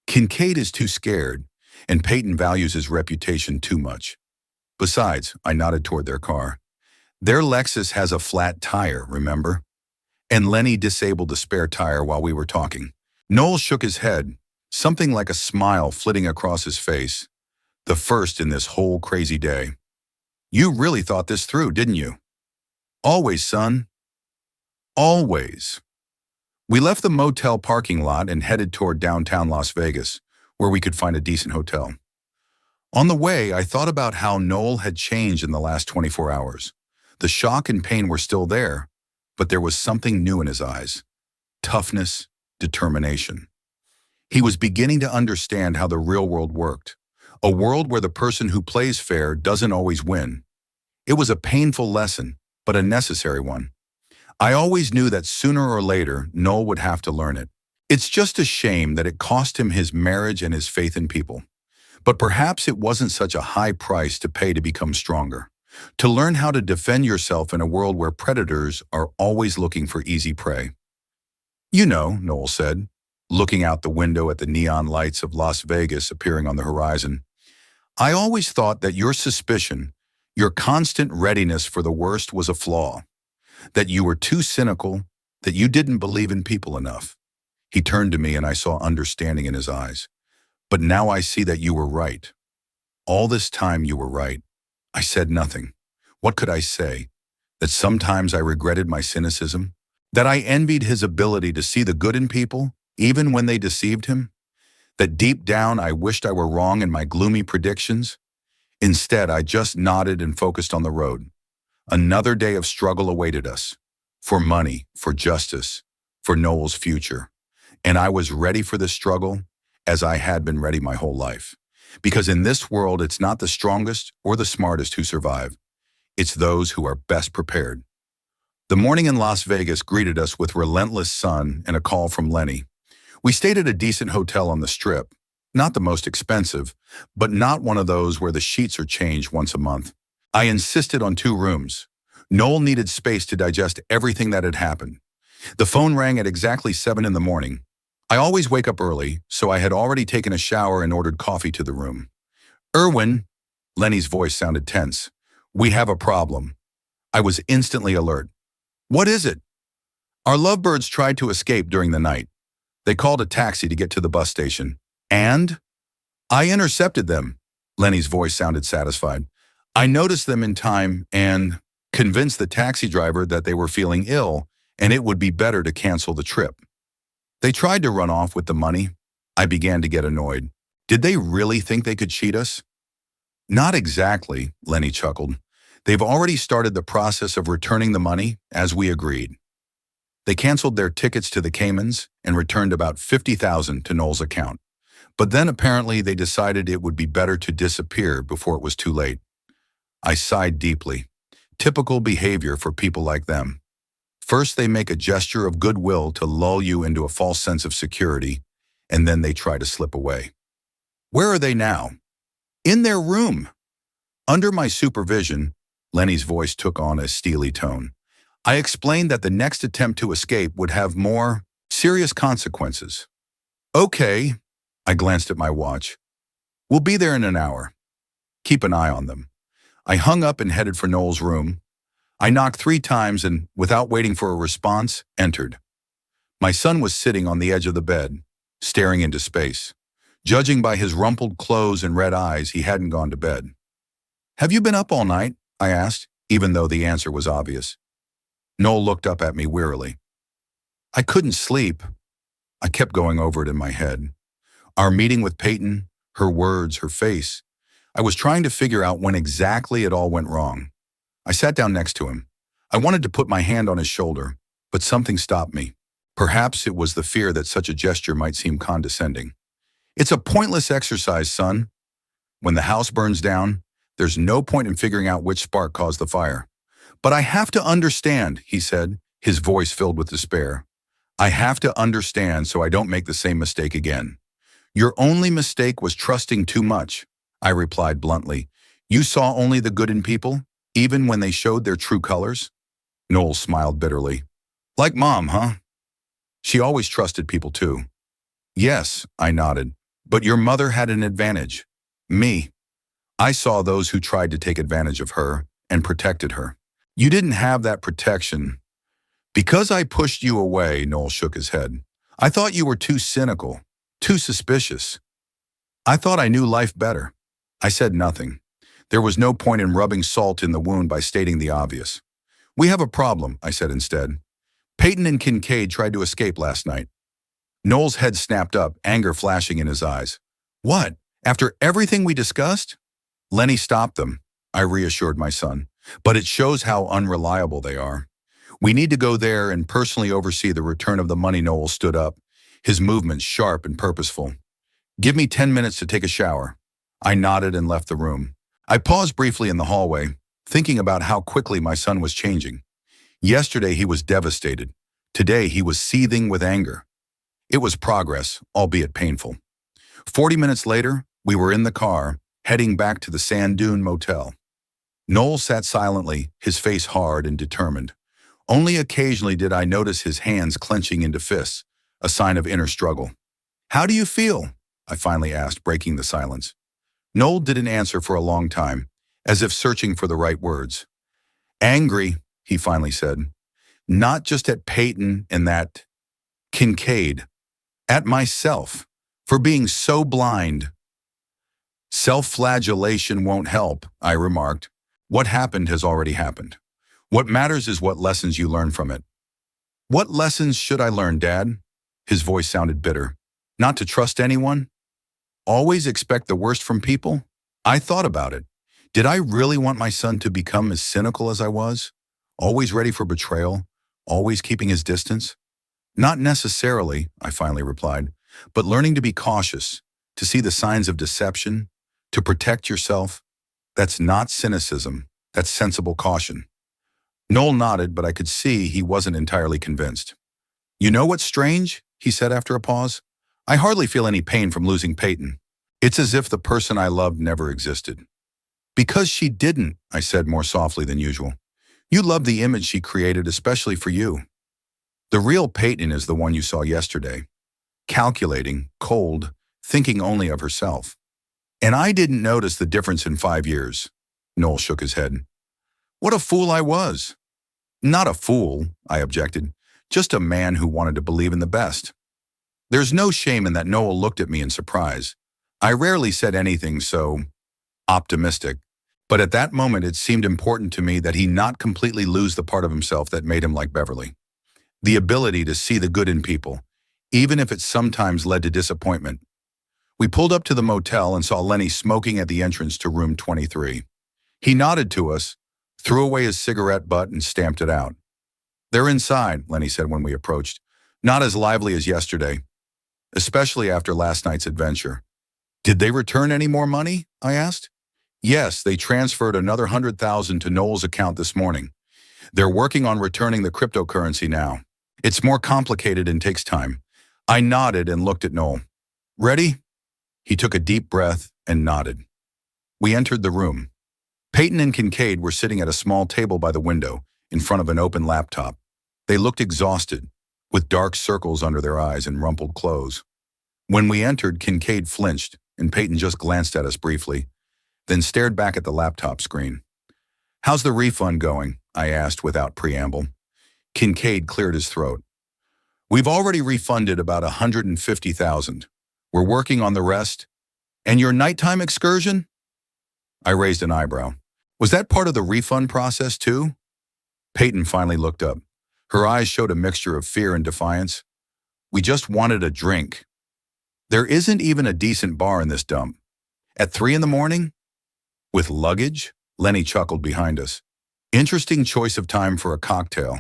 Kincaid is too scared, and Peyton values his reputation too much. Besides, I nodded toward their car. Their Lexus has a flat tire, remember? And Lenny disabled the spare tire while we were talking. Noel shook his head, something like a smile flitting across his face. The first in this whole crazy day. You really thought this through, didn't you? Always, son. Always. We left the motel parking lot and headed toward downtown Las Vegas, where we could find a decent hotel. On the way, I thought about how Noel had changed in the last 24 hours. The shock and pain were still there, but there was something new in his eyes. Toughness, determination. He was beginning to understand how the real world worked. A world where the person who plays fair doesn't always win. It was a painful lesson, but a necessary one. I always knew that sooner or later, Noel would have to learn it. It's just a shame that it cost him his marriage and his faith in people. But perhaps it wasn't such a high price to pay to become stronger. To learn how to defend yourself in a world where predators are always looking for easy prey. You know, Noel said, looking out the window at the neon lights of Las Vegas appearing on the horizon. I always thought that your suspicion, your constant readiness for the worst was a flaw, that you were too cynical, that you didn't believe in people enough. He turned to me and I saw understanding in his eyes. But now I see that you were right. All this time you were right. I said nothing. What could I say? That sometimes I regretted my cynicism? That I envied his ability to see the good in people, even when they deceived him? That deep down I wished I were wrong in my gloomy predictions? Instead, I just nodded and focused on the road. Another day of struggle awaited us. For money, for justice, for Noel's future. And I was ready for this struggle as I had been ready my whole life. Because in this world, it's not the strongest or the smartest who survive. It's those who are best prepared. The morning in Las Vegas greeted us with relentless sun and a call from Lenny. We stayed at a decent hotel on the Strip, not the most expensive, but not one of those where the sheets are changed once a month. I insisted on 2 rooms. Noel needed space to digest everything that had happened. The phone rang at exactly 7 in the morning. I always wake up early, so I had already taken a shower and ordered coffee to the room. "Erwin," Lenny's voice sounded tense. "We have a problem." I was instantly alert. "What is it?" "Our lovebirds tried to escape during the night. They called a taxi to get to the bus station. And I intercepted them." Lenny's voice sounded satisfied. "I noticed them in time and convinced the taxi driver that they were feeling ill and it would be better to cancel the trip. They tried to run off with the money." I began to get annoyed. Did they really think they could cheat us? "Not exactly," Lenny chuckled. "They've already started the process of returning the money, as we agreed. They canceled their tickets to the Caymans and returned about $50,000 to Noel's account. But then apparently they decided it would be better to disappear before it was too late." I sighed deeply. Typical behavior for people like them. First, they make a gesture of goodwill to lull you into a false sense of security, and then they try to slip away. "Where are they now?" "In their room." Under my supervision, Lenny's voice took on a steely tone. I explained that the next attempt to escape would have more serious consequences. "Okay," I glanced at my watch. "We'll be there in an hour. Keep an eye on them." I hung up and headed for Noel's room. I knocked 3 times and, without waiting for a response, entered. My son was sitting on the edge of the bed, staring into space. Judging by his rumpled clothes and red eyes, he hadn't gone to bed. "Have you been up all night?" I asked, even though the answer was obvious. Noel looked up at me wearily. "I couldn't sleep." I kept going over it in my head. Our meeting with Peyton, her words, her face. I was trying to figure out when exactly it all went wrong. I sat down next to him. I wanted to put my hand on his shoulder, but something stopped me. Perhaps it was the fear that such a gesture might seem condescending. "It's a pointless exercise, son. When the house burns down, there's no point in figuring out which spark caused the fire." "But I have to understand," he said, his voice filled with despair. "I have to understand so I don't make the same mistake again." "Your only mistake was trusting too much," I replied bluntly. "You saw only the good in people, even when they showed their true colors?" Noel smiled bitterly. "Like Mom, huh? She always trusted people too." "Yes," I nodded. "But your mother had an advantage. Me. I saw those who tried to take advantage of her and protected her. You didn't have that protection." "Because I pushed you away," Noel shook his head. "I thought you were too cynical, too suspicious. I thought I knew life better." I said nothing. There was no point in rubbing salt in the wound by stating the obvious. "We have a problem," I said instead. "Peyton and Kincaid tried to escape last night." Noel's head snapped up, anger flashing in his eyes. "What? After everything we discussed?" "Lenny stopped them," I reassured my son. "But it shows how unreliable they are. We need to go there and personally oversee the return of the money." Noel stood up, his movements sharp and purposeful. "Give me 10 minutes to take a shower." I nodded and left the room. I paused briefly in the hallway, thinking about how quickly my son was changing. Yesterday he was devastated. Today he was seething with anger. It was progress, albeit painful. 40 minutes later, we were in the car, heading back to the Sand Dune Motel. Noel sat silently, his face hard and determined. Only occasionally did I notice his hands clenching into fists, a sign of inner struggle. How do you feel? I finally asked, breaking the silence. Noel didn't answer for a long time, as if searching for the right words. Angry, he finally said. Not just at Peyton and that Kincaid, at myself, for being so blind. Self-flagellation won't help, I remarked. What happened has already happened. What matters is what lessons you learn from it. What lessons should I learn, Dad? His voice sounded bitter. Not to trust anyone? Always expect the worst from people? I thought about it. Did I really want my son to become as cynical as I was? Always ready for betrayal? Always keeping his distance? Not necessarily, I finally replied, but learning to be cautious, to see the signs of deception, to protect yourself. That's not cynicism. That's sensible caution. Noel nodded, but I could see he wasn't entirely convinced. You know what's strange? He said after a pause. I hardly feel any pain from losing Peyton. It's as if the person I loved never existed. Because she didn't, I said more softly than usual. You loved the image she created especially for you. The real Peyton is the one you saw yesterday. Calculating, cold, thinking only of herself. And I didn't notice the difference in 5 years. Noel shook his head. What a fool I was. Not a fool, I objected. Just a man who wanted to believe in the best. There's no shame in that. Noel looked at me in surprise. I rarely said anything so optimistic, but at that moment it seemed important to me that he not completely lose the part of himself that made him like Beverly. The ability to see the good in people, even if it sometimes led to disappointment. We pulled up to the motel and saw Lenny smoking at the entrance to room 23. He nodded to us, threw away his cigarette butt and stamped it out. They're inside, Lenny said when we approached. Not as lively as yesterday, especially after last night's adventure. Did they return any more money? I asked. Yes, they transferred another $100,000 to Noel's account this morning. They're working on returning the cryptocurrency now. It's more complicated and takes time. I nodded and looked at Noel. Ready? He took a deep breath and nodded. We entered the room. Peyton and Kincaid were sitting at a small table by the window, in front of an open laptop. They looked exhausted, with dark circles under their eyes and rumpled clothes. When we entered, Kincaid flinched, and Peyton just glanced at us briefly, then stared back at the laptop screen. How's the refund going? I asked without preamble. Kincaid cleared his throat. We've already refunded about $150,000. We're working on the rest. And your nighttime excursion? I raised an eyebrow. Was that part of the refund process too? Peyton finally looked up. Her eyes showed a mixture of fear and defiance. We just wanted a drink. There isn't even a decent bar in this dump. At 3 in the morning? With luggage? Lenny chuckled behind us. Interesting choice of time for a cocktail.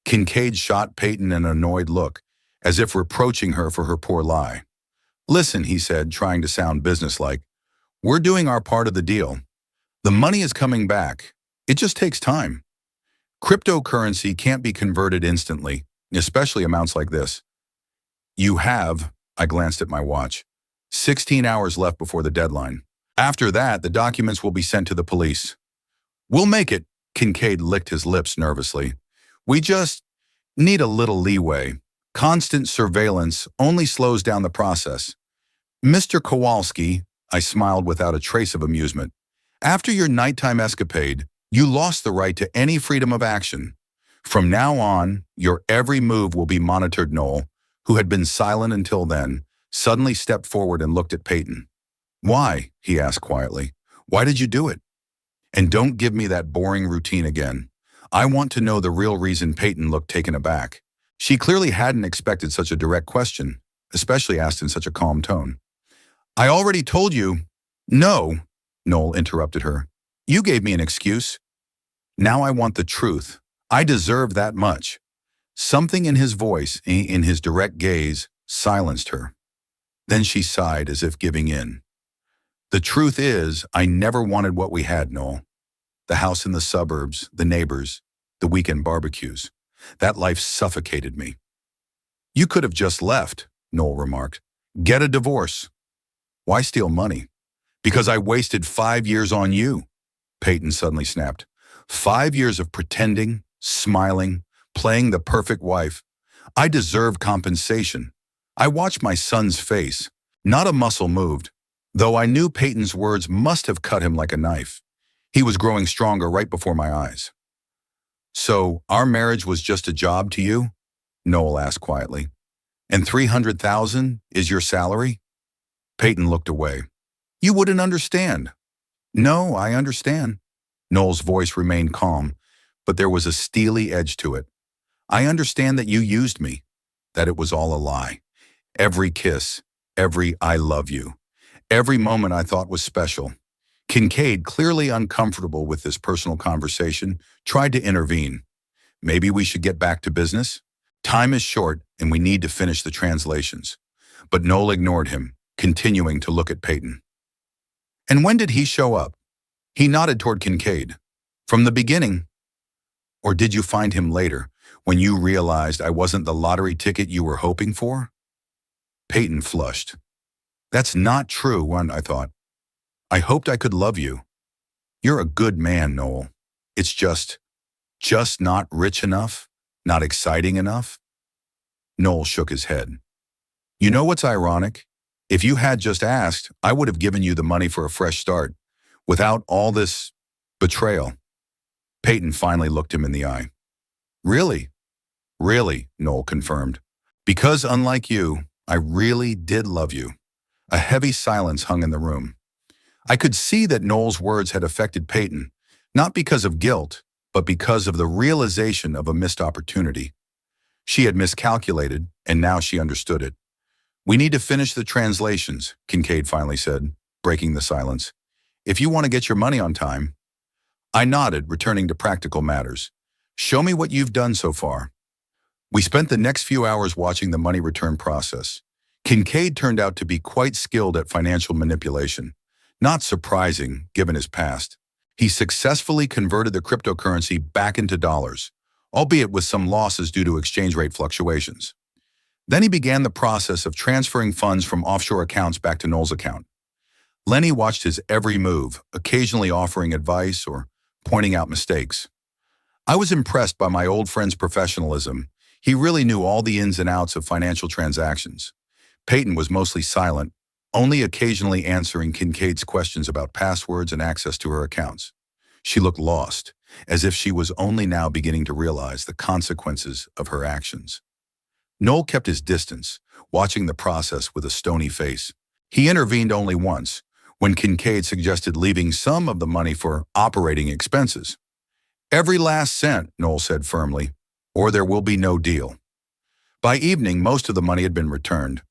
Kincaid shot Peyton an annoyed look, as if reproaching her for her poor lie. Listen, he said, trying to sound businesslike. We're doing our part of the deal. The money is coming back. It just takes time. Cryptocurrency can't be converted instantly, especially amounts like this. You have, I glanced at my watch, 16 hours left before the deadline. After that, the documents will be sent to the police. We'll make it, Kincaid licked his lips nervously. We just need a little leeway. Constant surveillance only slows down the process. Mr. Kowalski, I smiled without a trace of amusement. After your nighttime escapade, you lost the right to any freedom of action. From now on, your every move will be monitored. Noel, who had been silent until then, suddenly stepped forward and looked at Peyton. Why? He asked quietly. Why did you do it? And don't give me that boring routine again. I want to know the real reason. Peyton looked taken aback. She clearly hadn't expected such a direct question, especially asked in such a calm tone. I already told you. No, Noel interrupted her. You gave me an excuse. Now I want the truth. I deserve that much. Something in his voice, in his direct gaze, silenced her. Then she sighed as if giving in. The truth is, I never wanted what we had, Noel. The house in the suburbs, the neighbors, the weekend barbecues. That life suffocated me. You could have just left, Noel remarked. Get a divorce. Why steal money? Because I wasted 5 years on you, Peyton suddenly snapped. 5 years of pretending, smiling, playing the perfect wife. I deserve compensation. I watched my son's face. Not a muscle moved, though I knew Peyton's words must have cut him like a knife. He was growing stronger right before my eyes. So, our marriage was just a job to you? Noel asked quietly. And 300,000 is your salary? Peyton looked away. You wouldn't understand. No, I understand. Noel's voice remained calm, but there was a steely edge to it. I understand that you used me, that it was all a lie. Every kiss, every I love you, every moment I thought was special. Kincaid, clearly uncomfortable with this personal conversation, tried to intervene. Maybe we should get back to business? Time is short and we need to finish the translations. But Noel ignored him, continuing to look at Peyton. And when did he show up? He nodded toward Kincaid. From the beginning. Or did you find him later, when you realized I wasn't the lottery ticket you were hoping for? Peyton flushed. That's not true, I thought. I hoped I could love you. You're a good man, Noel. It's just not rich enough, not exciting enough. Noel shook his head. You know what's ironic? If you had just asked, I would have given you the money for a fresh start, without all this betrayal. Peyton finally looked him in the eye. Really? Really, Noel confirmed. Because unlike you, I really did love you. A heavy silence hung in the room. I could see that Noel's words had affected Peyton, not because of guilt, but because of the realization of a missed opportunity. She had miscalculated, and now she understood it. We need to finish the translations, Kincaid finally said, breaking the silence. If you want to get your money on time. I nodded, returning to practical matters. Show me what you've done so far. We spent the next few hours watching the money return process. Kincaid turned out to be quite skilled at financial manipulation. Not surprising, given his past. He successfully converted the cryptocurrency back into dollars, albeit with some losses due to exchange rate fluctuations. Then he began the process of transferring funds from offshore accounts back to Noel's account. Lenny watched his every move, occasionally offering advice or pointing out mistakes. I was impressed by my old friend's professionalism. He really knew all the ins and outs of financial transactions. Peyton was mostly silent, only occasionally answering Kincaid's questions about passwords and access to her accounts. She looked lost, as if she was only now beginning to realize the consequences of her actions. Noel kept his distance, watching the process with a stony face. He intervened only once, when Kincaid suggested leaving some of the money for operating expenses. Every last cent, Noel said firmly, or there will be no deal. By evening, most of the money had been returned.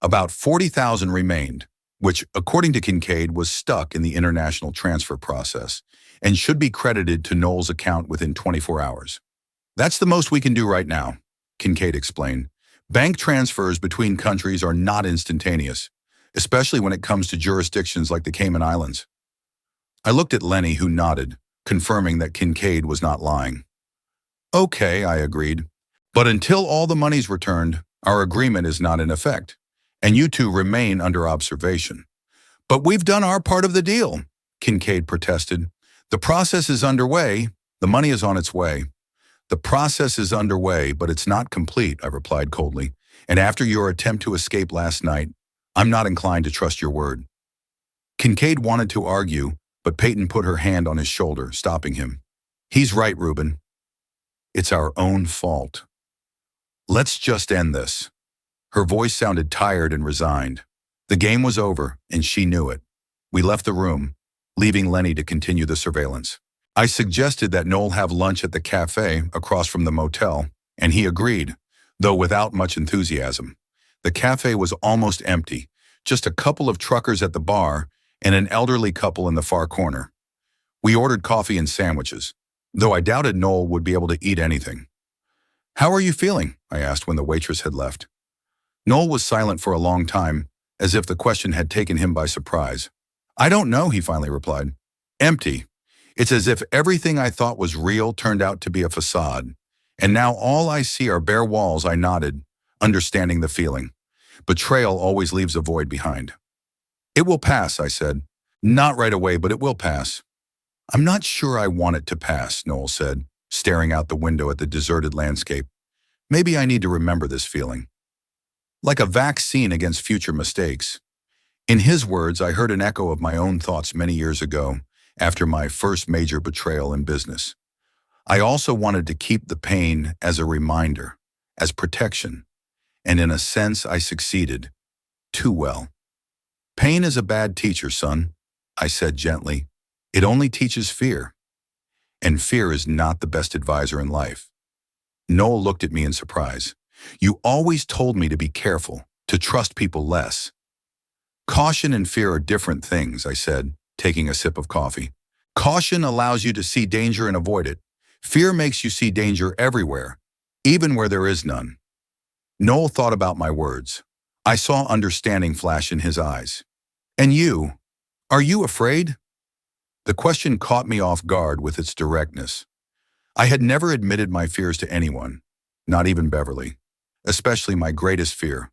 About 40,000 remained, which, according to Kincaid, was stuck in the international transfer process and should be credited to Noel's account within 24 hours. That's the most we can do right now, Kincaid explained. Bank transfers between countries are not instantaneous, especially when it comes to jurisdictions like the Cayman Islands. I looked at Lenny, who nodded, confirming that Kincaid was not lying. Okay, I agreed. But until all the money's returned, our agreement is not in effect, and you two remain under observation. But we've done our part of the deal, Kincaid protested. The process is underway. The money is on its way. The process is underway, but it's not complete, I replied coldly. And after your attempt to escape last night, I'm not inclined to trust your word. Kincaid wanted to argue, but Peyton put her hand on his shoulder, stopping him. He's right, Reuben. It's our own fault. Let's just end this. Her voice sounded tired and resigned. The game was over, and she knew it. We left the room, leaving Lenny to continue the surveillance. I suggested that Noel have lunch at the cafe across from the motel, and he agreed, though without much enthusiasm. The cafe was almost empty, just a couple of truckers at the bar and an elderly couple in the far corner. We ordered coffee and sandwiches, though I doubted Noel would be able to eat anything. How are you feeling? I asked when the waitress had left. Noel was silent for a long time, as if the question had taken him by surprise. I don't know, he finally replied. Empty. It's as if everything I thought was real turned out to be a facade. And now all I see are bare walls, I nodded, understanding the feeling. Betrayal always leaves a void behind. It will pass, I said. Not right away, but it will pass. I'm not sure I want it to pass, Noel said, staring out the window at the deserted landscape. Maybe I need to remember this feeling. Like a vaccine against future mistakes. In his words, I heard an echo of my own thoughts many years ago, after my first major betrayal in business. I also wanted to keep the pain as a reminder, as protection, and in a sense I succeeded. Too well. Pain is a bad teacher, son, I said gently. It only teaches fear, and fear is not the best advisor in life. Noel looked at me in surprise. You always told me to be careful, to trust people less. Caution and fear are different things, I said, taking a sip of coffee. Caution allows you to see danger and avoid it. Fear makes you see danger everywhere, even where there is none. Noel thought about my words. I saw understanding flash in his eyes. And you? Are you afraid? The question caught me off guard with its directness. I had never admitted my fears to anyone, not even Beverly, especially my greatest fear,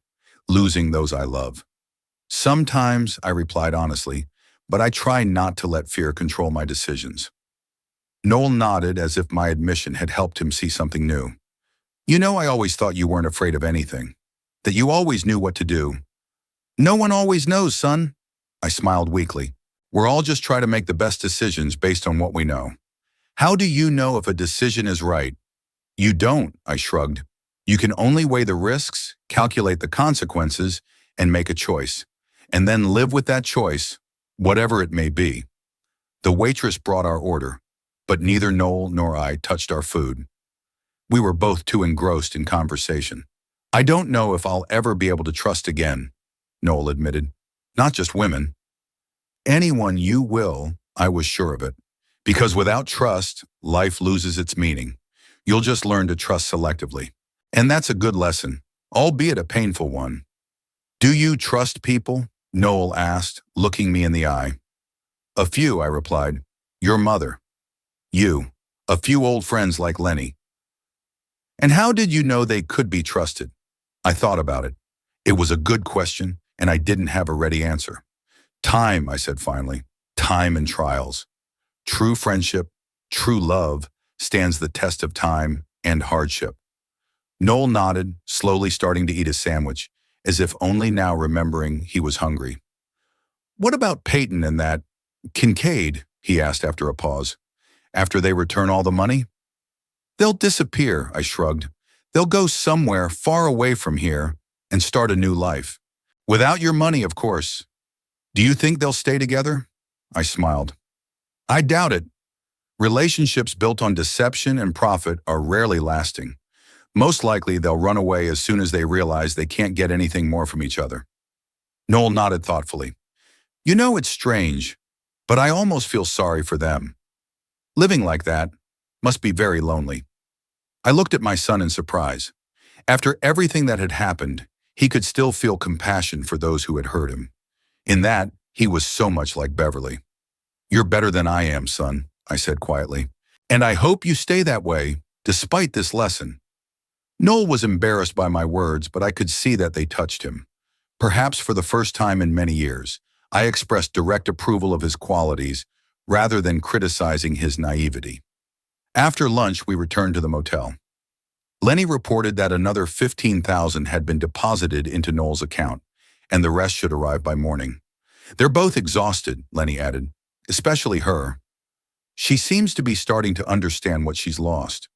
losing those I love. Sometimes, I replied honestly, but I try not to let fear control my decisions. Noel nodded as if my admission had helped him see something new. You know, I always thought you weren't afraid of anything, that you always knew what to do. No one always knows, son. I smiled weakly. We're all just trying to make the best decisions based on what we know. How do you know if a decision is right? You don't, I shrugged. You can only weigh the risks, calculate the consequences, and make a choice. And then live with that choice, whatever it may be. The waitress brought our order, but neither Noel nor I touched our food. We were both too engrossed in conversation. I don't know if I'll ever be able to trust again, Noel admitted. Not just women. Anyone you will, I was sure of it. Because without trust, life loses its meaning. You'll just learn to trust selectively. And that's a good lesson, albeit a painful one. Do you trust people? Noel asked, looking me in the eye. A few, I replied. Your mother. You. A few old friends like Lenny. And how did you know they could be trusted? I thought about it. It was a good question, and I didn't have a ready answer. Time, I said finally. Time and trials. True friendship, true love, stands the test of time and hardship. Noel nodded, slowly starting to eat a sandwich, as if only now remembering he was hungry. What about Peyton and that Kincaid? He asked after a pause. After they return all the money? They'll disappear, I shrugged. They'll go somewhere far away from here and start a new life. Without your money, of course. Do you think they'll stay together? I smiled. I doubt it. Relationships built on deception and profit are rarely lasting. Most likely they'll run away as soon as they realize they can't get anything more from each other. Noel nodded thoughtfully. You know, it's strange, but I almost feel sorry for them. Living like that must be very lonely. I looked at my son in surprise. After everything that had happened, he could still feel compassion for those who had hurt him. In that, he was so much like Beverly. You're better than I am, son, I said quietly. And I hope you stay that way, despite this lesson. Noel was embarrassed by my words, but I could see that they touched him. Perhaps for the first time in many years, I expressed direct approval of his qualities rather than criticizing his naivety. After lunch, we returned to the motel. Lenny reported that another $15,000 had been deposited into Noel's account, and the rest should arrive by morning. They're both exhausted, Lenny added, especially her. She seems to be starting to understand what she's lost.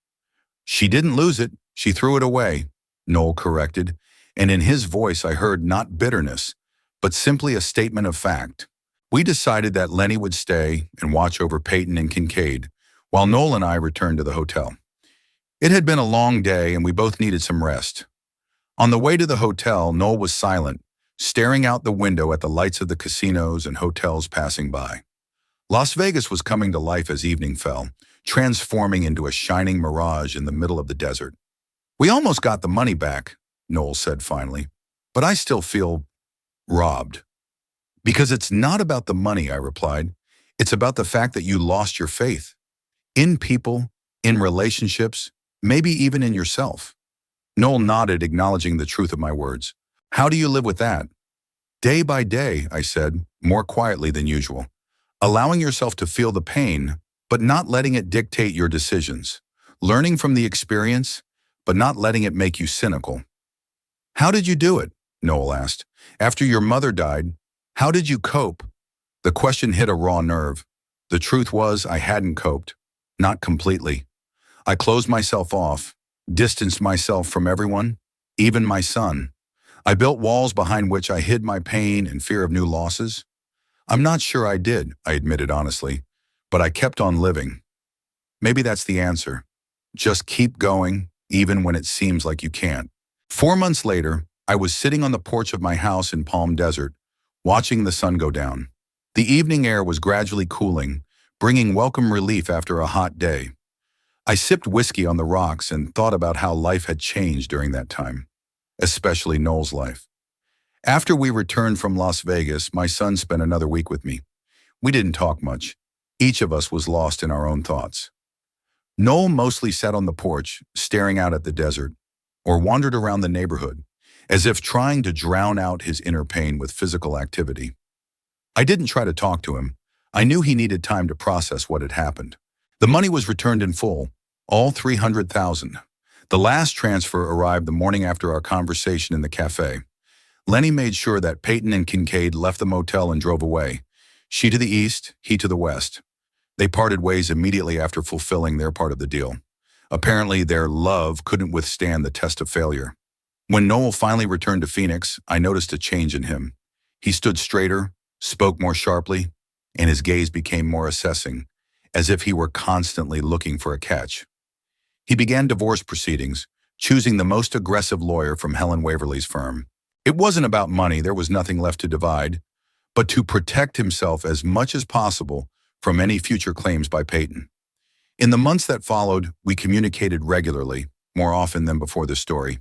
She didn't lose it, she threw it away, Noel corrected, and in his voice I heard not bitterness, but simply a statement of fact. We decided that Lenny would stay and watch over Peyton and Kincaid, while Noel and I returned to the hotel. It had been a long day and we both needed some rest. On the way to the hotel, Noel was silent, staring out the window at the lights of the casinos and hotels passing by. Las Vegas was coming to life as evening fell, transforming into a shining mirage in the middle of the desert. We almost got the money back, Noel said finally, but I still feel robbed. Because it's not about the money, I replied. It's about the fact that you lost your faith. In people, in relationships, maybe even in yourself. Noel nodded, acknowledging the truth of my words. How do you live with that? Day by day, I said, more quietly than usual. Allowing yourself to feel the pain, but not letting it dictate your decisions. Learning from the experience, but not letting it make you cynical. How did you do it? Noel asked. After your mother died, how did you cope? The question hit a raw nerve. The truth was I hadn't coped. Not completely. I closed myself off, distanced myself from everyone, even my son. I built walls behind which I hid my pain and fear of new losses. I'm not sure I did, I admitted honestly, but I kept on living. Maybe that's the answer. Just keep going, even when it seems like you can't. 4 months later, I was sitting on the porch of my house in Palm Desert, watching the sun go down. The evening air was gradually cooling, bringing welcome relief after a hot day. I sipped whiskey on the rocks and thought about how life had changed during that time, especially Noel's life. After we returned from Las Vegas, my son spent another week with me. We didn't talk much. Each of us was lost in our own thoughts. Noel mostly sat on the porch, staring out at the desert, or wandered around the neighborhood, as if trying to drown out his inner pain with physical activity. I didn't try to talk to him. I knew he needed time to process what had happened. The money was returned in full, all $300,000. The last transfer arrived the morning after our conversation in the cafe. Lenny made sure that Peyton and Kincaid left the motel and drove away. She to the east, he to the west. They parted ways immediately after fulfilling their part of the deal. Apparently, their love couldn't withstand the test of failure. When Noel finally returned to Phoenix, I noticed a change in him. He stood straighter, spoke more sharply, and his gaze became more assessing, as if he were constantly looking for a catch. He began divorce proceedings, choosing the most aggressive lawyer from Helen Waverly's firm. It wasn't about money, there was nothing left to divide, but to protect himself as much as possible from any future claims by Peyton. In the months that followed, we communicated regularly, more often than before the story.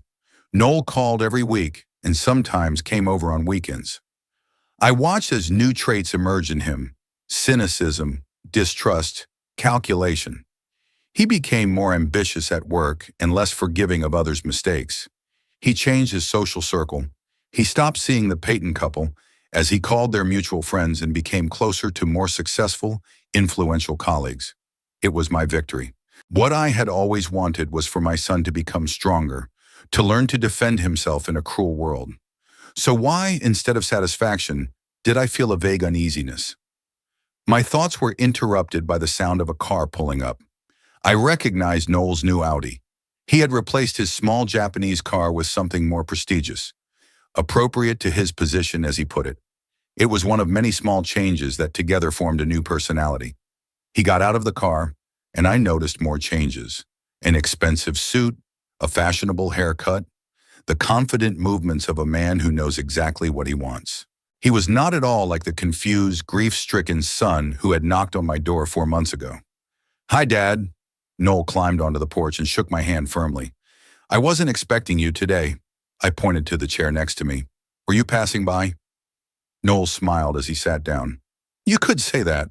Noel called every week and sometimes came over on weekends. I watched as new traits emerged in him: cynicism, distrust, calculation. He became more ambitious at work and less forgiving of others' mistakes. He changed his social circle. He stopped seeing the Peyton couple, as he called their mutual friends, and became closer to more successful, influential colleagues. It was my victory. What I had always wanted was for my son to become stronger, to learn to defend himself in a cruel world. So why, instead of satisfaction, did I feel a vague uneasiness? My thoughts were interrupted by the sound of a car pulling up. I recognized Noel's new Audi. He had replaced his small Japanese car with something more prestigious, appropriate to his position, as he put it. It was one of many small changes that together formed a new personality. He got out of the car, and I noticed more changes: an expensive suit, a fashionable haircut, the confident movements of a man who knows exactly what he wants. He was not at all like the confused, grief-stricken son who had knocked on my door 4 months ago. "Hi, Dad." Noel climbed onto the porch and shook my hand firmly. "I wasn't expecting you today." I pointed to the chair next to me. "Were you passing by?" Noel smiled as he sat down. "You could say that.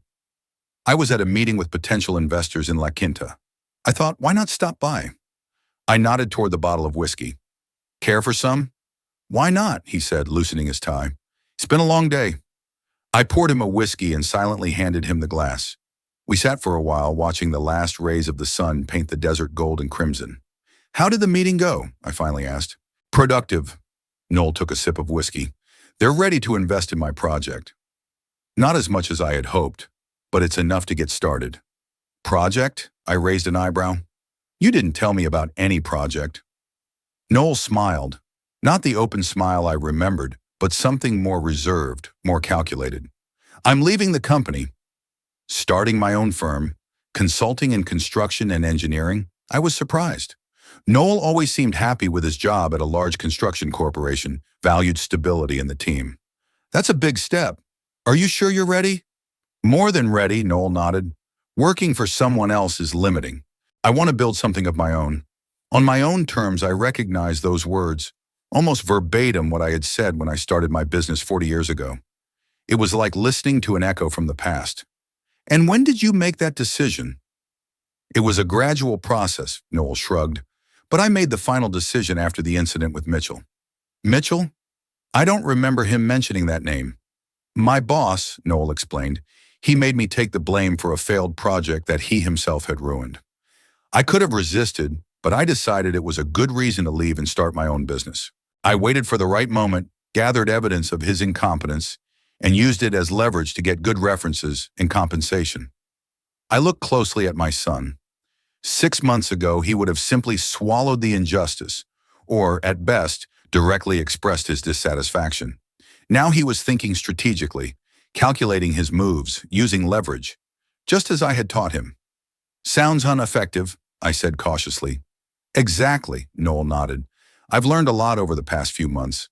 I was at a meeting with potential investors in La Quinta. I thought, why not stop by?" I nodded toward the bottle of whiskey. "Care for some?" "Why not?" he said, loosening his tie. "It's been a long day." I poured him a whiskey and silently handed him the glass. We sat for a while, watching the last rays of the sun paint the desert gold and crimson. "How did the meeting go?" I finally asked. "Productive." Noel took a sip of whiskey. "They're ready to invest in my project. Not as much as I had hoped, but it's enough to get started." "Project?" I raised an eyebrow. "You didn't tell me about any project." Noel smiled, not the open smile I remembered, but something more reserved, more calculated. "I'm leaving the company, starting my own firm, consulting in construction and engineering." I was surprised. Noel always seemed happy with his job at a large construction corporation, valued stability in the team. "That's a big step. Are you sure you're ready?" "More than ready," Noel nodded. "Working for someone else is limiting. I want to build something of my own." On my own terms, I recognized those words, almost verbatim what I had said when I started my business 40 years ago. It was like listening to an echo from the past. "And when did you make that decision?" "It was a gradual process," Noel shrugged, "but I made the final decision after the incident with Mitchell." "Mitchell? I don't remember him mentioning that name." "My boss," Noel explained. "He made me take the blame for a failed project that he himself had ruined. I could have resisted, but I decided it was a good reason to leave and start my own business. I waited for the right moment, gathered evidence of his incompetence, and used it as leverage to get good references and compensation. I looked closely at my son. 6 months ago, he would have simply swallowed the injustice, or, at best, directly expressed his dissatisfaction. Now he was thinking strategically, calculating his moves, using leverage, just as I had taught him. "Sounds ineffective," I said cautiously. "Exactly," Noel nodded. "I've learned a lot over the past few months,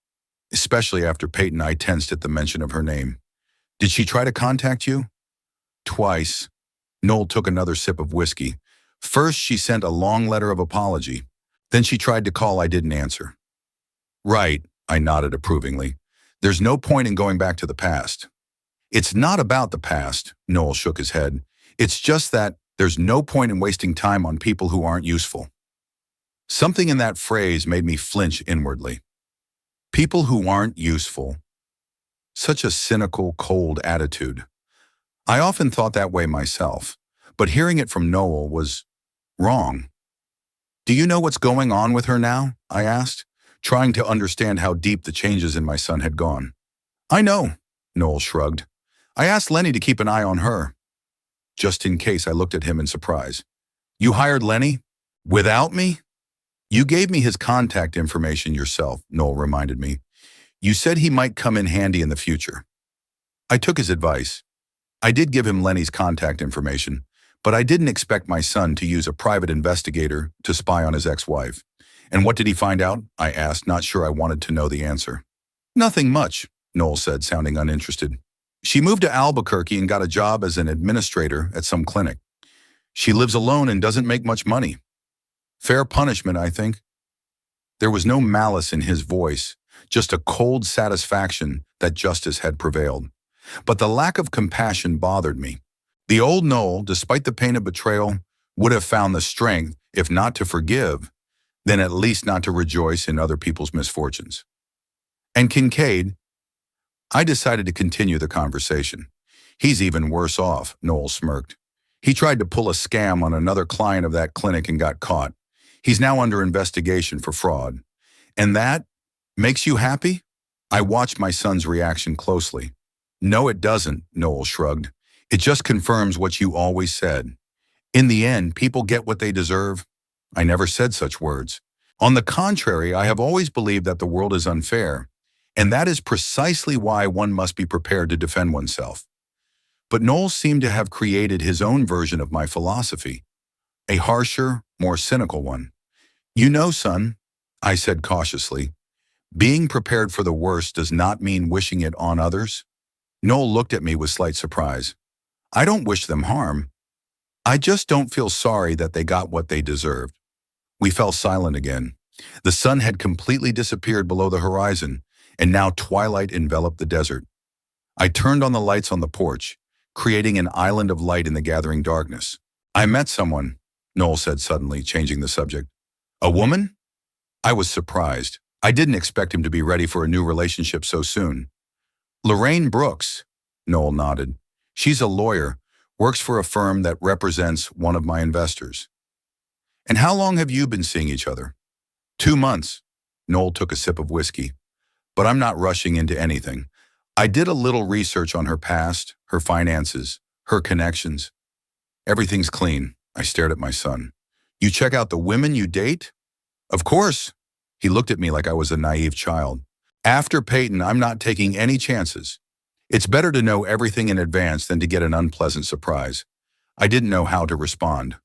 especially after Peyton and I tensed at the mention of her name. Did she try to contact you?" "Twice." Noel took another sip of whiskey. "First, she sent a long letter of apology. Then she tried to call. I didn't answer." "Right," I nodded approvingly. "There's no point in going back to the past." "It's not about the past," Noel shook his head. "It's just that there's no point in wasting time on people who aren't useful." Something in that phrase made me flinch inwardly. People who aren't useful. Such a cynical, cold attitude. I often thought that way myself, but hearing it from Noel was wrong. "Do you know what's going on with her now?" I asked, trying to understand how deep the changes in my son had gone. "I know," Noel shrugged. "I asked Lenny to keep an eye on her." Just in case, I looked at him in surprise. "You hired Lenny? Without me?" "You gave me his contact information yourself," Noel reminded me. "You said he might come in handy in the future." I took his advice. I did give him Lenny's contact information, but I didn't expect my son to use a private investigator to spy on his ex-wife. "And what did he find out?" I asked, not sure I wanted to know the answer. "Nothing much," Noel said, sounding uninterested. "She moved to Albuquerque and got a job as an administrator at some clinic. She lives alone and doesn't make much money. Fair punishment, I think." There was no malice in his voice, just a cold satisfaction that justice had prevailed. But the lack of compassion bothered me. The old Noel, despite the pain of betrayal, would have found the strength, if not to forgive, then at least not to rejoice in other people's misfortunes. "And Kincaid?" I decided to continue the conversation. "He's even worse off," Noel smirked. "He tried to pull a scam on another client of that clinic and got caught. He's now under investigation for fraud. And that makes you happy?" I watched my son's reaction closely. "No, it doesn't," Noel shrugged. "It just confirms what you always said. In the end, people get what they deserve." I never said such words. On the contrary, I have always believed that the world is unfair, and that is precisely why one must be prepared to defend oneself. But Noel seemed to have created his own version of my philosophy, a harsher, more cynical one. "You know, son," I said cautiously, "being prepared for the worst does not mean wishing it on others." Noel looked at me with slight surprise. "I don't wish them harm. I just don't feel sorry that they got what they deserved." We fell silent again. The sun had completely disappeared below the horizon, and now twilight enveloped the desert. I turned on the lights on the porch, creating an island of light in the gathering darkness. "I met someone," Noel said suddenly, changing the subject. "A woman?" I was surprised. I didn't expect him to be ready for a new relationship so soon. "Lorraine Brooks," Noel nodded. "She's a lawyer, works for a firm that represents one of my investors." "And how long have you been seeing each other?" 2 months. Noel took a sip of whiskey. "But I'm not rushing into anything. I did a little research on her past, her finances, her connections. Everything's clean." I stared at my son. "You check out the women you date?" "Of course." He looked at me like I was a naive child. "After Peyton, I'm not taking any chances. It's better to know everything in advance than to get an unpleasant surprise." I didn't know how to respond.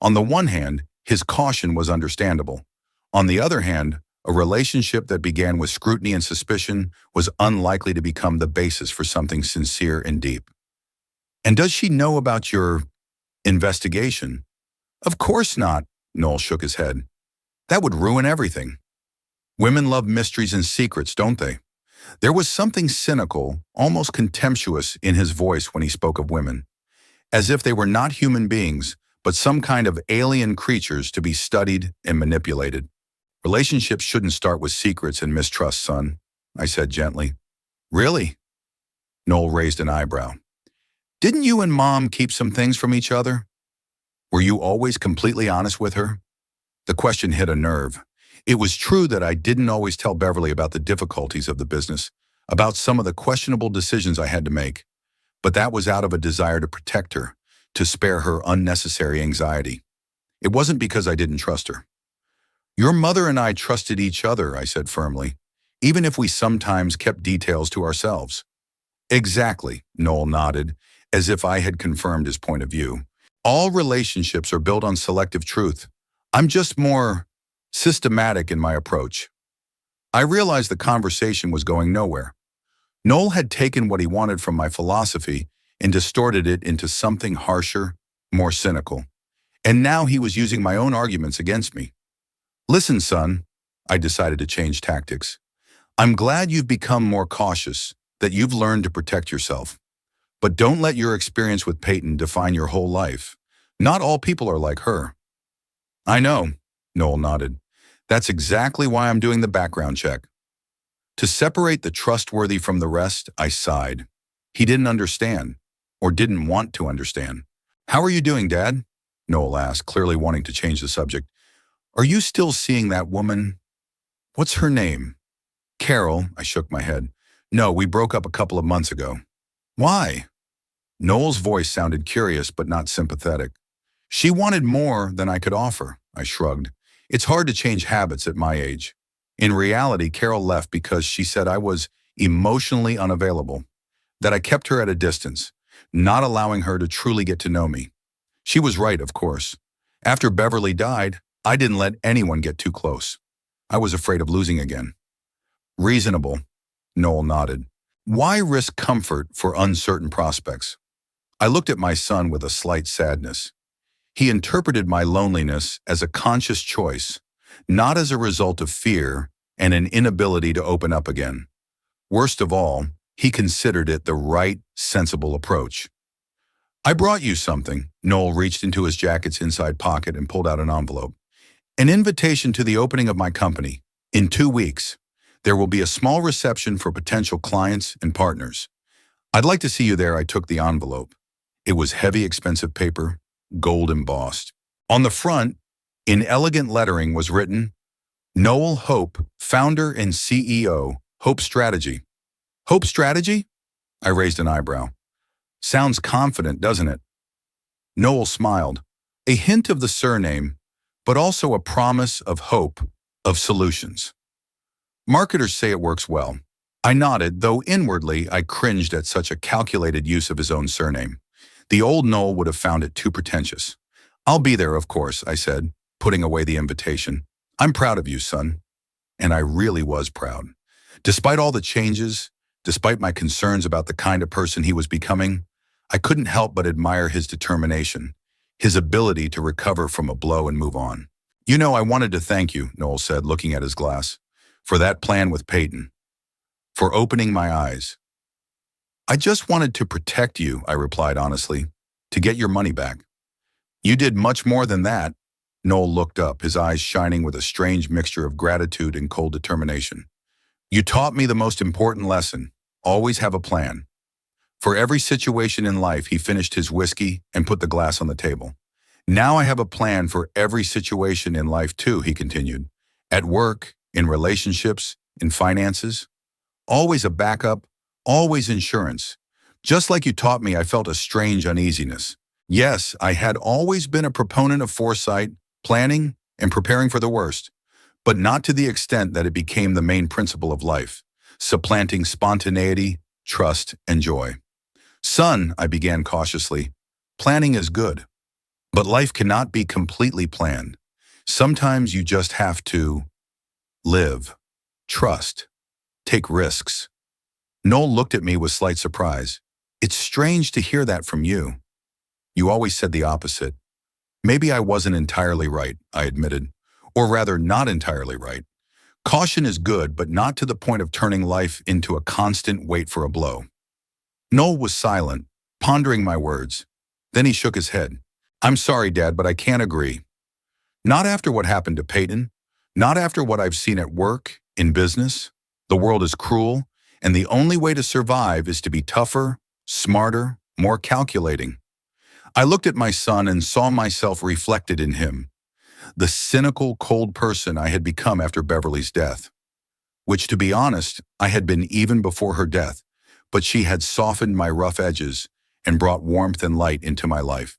On the one hand, his caution was understandable. On the other hand, a relationship that began with scrutiny and suspicion was unlikely to become the basis for something sincere and deep. "And does she know about your investigation?" "Of course not," Noel shook his head. "That would ruin everything. Women love mysteries and secrets, don't they?" There was something cynical, almost contemptuous in his voice when he spoke of women, as if they were not human beings, but some kind of alien creatures to be studied and manipulated. "Relationships shouldn't start with secrets and mistrust, son," I said gently. "Really?" Noel raised an eyebrow. "Didn't you and Mom keep some things from each other? Were you always completely honest with her?" The question hit a nerve. It was true that I didn't always tell Beverly about the difficulties of the business, about some of the questionable decisions I had to make, but that was out of a desire to protect her, to spare her unnecessary anxiety. It wasn't because I didn't trust her. Your mother and I trusted each other, I said firmly, even if we sometimes kept details to ourselves. Exactly, Noel nodded, as if I had confirmed his point of view. All relationships are built on selective truth. I'm just more systematic in my approach. I realized the conversation was going nowhere. Noel had taken what he wanted from my philosophy and distorted it into something harsher, more cynical. And now he was using my own arguments against me. Listen, son, I decided to change tactics. I'm glad you've become more cautious, that you've learned to protect yourself. But don't let your experience with Peyton define your whole life. Not all people are like her. I know, Noel nodded. That's exactly why I'm doing the background check. To separate the trustworthy from the rest, I sighed. He didn't understand, or didn't want to understand. How are you doing, Dad? Noel asked, clearly wanting to change the subject. Are you still seeing that woman? What's her name? Carol, I shook my head. No, we broke up a couple of months ago. Why? Noel's voice sounded curious but not sympathetic. She wanted more than I could offer, I shrugged. It's hard to change habits at my age. In reality, Carol left because she said I was emotionally unavailable, that I kept her at a distance, not allowing her to truly get to know me. She was right, of course. After Beverly died, I didn't let anyone get too close. I was afraid of losing again. Reasonable, Noel nodded. Why risk comfort for uncertain prospects? I looked at my son with a slight sadness. He interpreted my loneliness as a conscious choice, not as a result of fear and an inability to open up again. Worst of all, he considered it the right, sensible approach. I brought you something. Noel reached into his jacket's inside pocket and pulled out an envelope. An invitation to the opening of my company. In 2 weeks, there will be a small reception for potential clients and partners. I'd like to see you there. I took the envelope. It was heavy, expensive paper, gold embossed. On the front, in elegant lettering, was written, Noel Hope, founder and CEO, Hope Strategy. Hope Strategy? I raised an eyebrow. Sounds confident, doesn't it? Noel smiled. A hint of the surname, but also a promise of hope, of solutions. Marketers say it works well. I nodded, though inwardly I cringed at such a calculated use of his own surname. The old Noel would have found it too pretentious. I'll be there, of course, I said, putting away the invitation. I'm proud of you, son. And I really was proud. Despite all the changes, despite my concerns about the kind of person he was becoming, I couldn't help but admire his determination, his ability to recover from a blow and move on. You know, I wanted to thank you, Noel said, looking at his glass, for that plan with Peyton, for opening my eyes. I just wanted to protect you, I replied honestly, to get your money back. You did much more than that. Noel looked up, his eyes shining with a strange mixture of gratitude and cold determination. You taught me the most important lesson, always have a plan. For every situation in life, he finished his whiskey and put the glass on the table. Now I have a plan for every situation in life too, he continued. At work, in relationships, in finances. Always a backup, always insurance. Just like you taught me, I felt a strange uneasiness. Yes, I had always been a proponent of foresight, planning, and preparing for the worst, but not to the extent that it became the main principle of life, supplanting spontaneity, trust, and joy. Son, I began cautiously, planning is good, but life cannot be completely planned. Sometimes you just have to live, trust, take risks. Noel looked at me with slight surprise. It's strange to hear that from you. You always said the opposite. Maybe I wasn't entirely right, I admitted, or rather not entirely right. Caution is good, but not to the point of turning life into a constant wait for a blow. Noel was silent, pondering my words. Then he shook his head. I'm sorry, Dad, but I can't agree. Not after what happened to Peyton, not after what I've seen at work, in business. The world is cruel, and the only way to survive is to be tougher, smarter, more calculating. I looked at my son and saw myself reflected in him. the cynical, cold person I had become after Beverly's death, which, to be honest, I had been even before her death, but she had softened my rough edges and brought warmth and light into my life.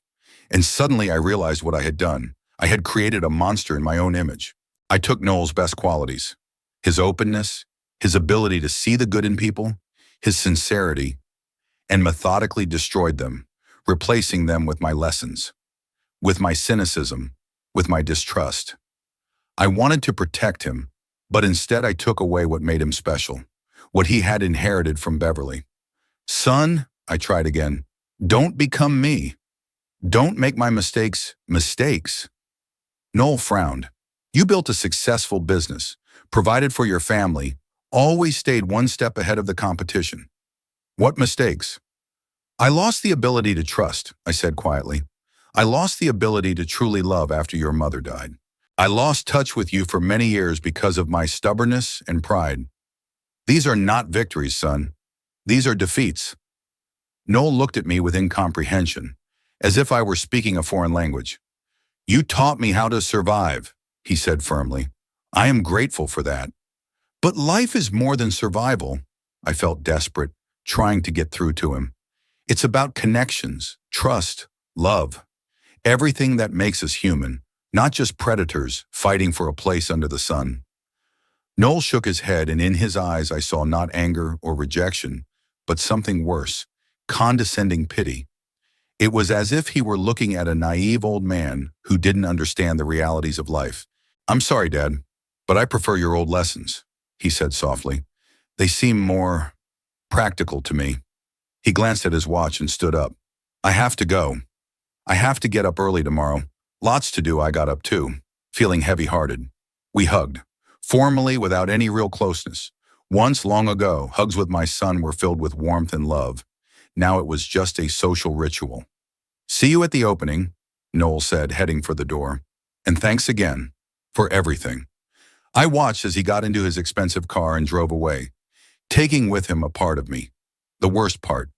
And suddenly I realized what I had done. I had created a monster in my own image. I took Noel's best qualities, his openness, his ability to see the good in people, his sincerity, and methodically destroyed them, replacing them with my lessons, with my cynicism, with my distrust. I wanted to protect him, but instead I took away what made him special, what he had inherited from Beverly. Son, I tried again, don't become me. Don't make my mistakes mistakes. Noel frowned. You built a successful business, provided for your family, always stayed one step ahead of the competition. What mistakes? I lost the ability to trust, I said quietly. I lost the ability to truly love after your mother died. I lost touch with you for many years because of my stubbornness and pride. These are not victories, son. These are defeats. Noel looked at me with incomprehension, as if I were speaking a foreign language. You taught me how to survive, he said firmly. I am grateful for that. But life is more than survival. I felt desperate, trying to get through to him. It's about connections, trust, love, everything that makes us human, not just predators fighting for a place under the sun. Noel shook his head, and in his eyes I saw not anger or rejection, but something worse, condescending pity. It was as if he were looking at a naive old man who didn't understand the realities of life. I'm sorry, Dad, but I prefer your old lessons, he said softly. They seem more practical to me. He glanced at his watch and stood up. I have to go. I have to get up early tomorrow. Lots to do. I got up too, feeling heavy-hearted. We hugged, formally without any real closeness. Once, long ago, hugs with my son were filled with warmth and love. Now it was just a social ritual. See you at the opening, Noel said, heading for the door. And thanks again for everything. I watched as he got into his expensive car and drove away, taking with him a part of me, the worst part,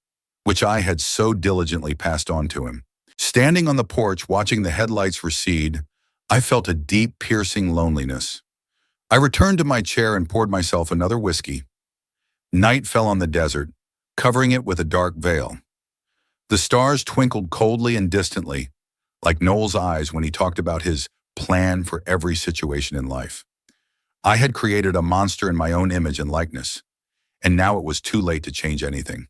which I had so diligently passed on to him. Standing on the porch watching the headlights recede, I felt a deep, piercing loneliness. I returned to my chair and poured myself another whiskey. Night fell on the desert, covering it with a dark veil. The stars twinkled coldly and distantly, like Noel's eyes when he talked about his plan for every situation in life. I had created a monster in my own image and likeness, and now it was too late to change anything.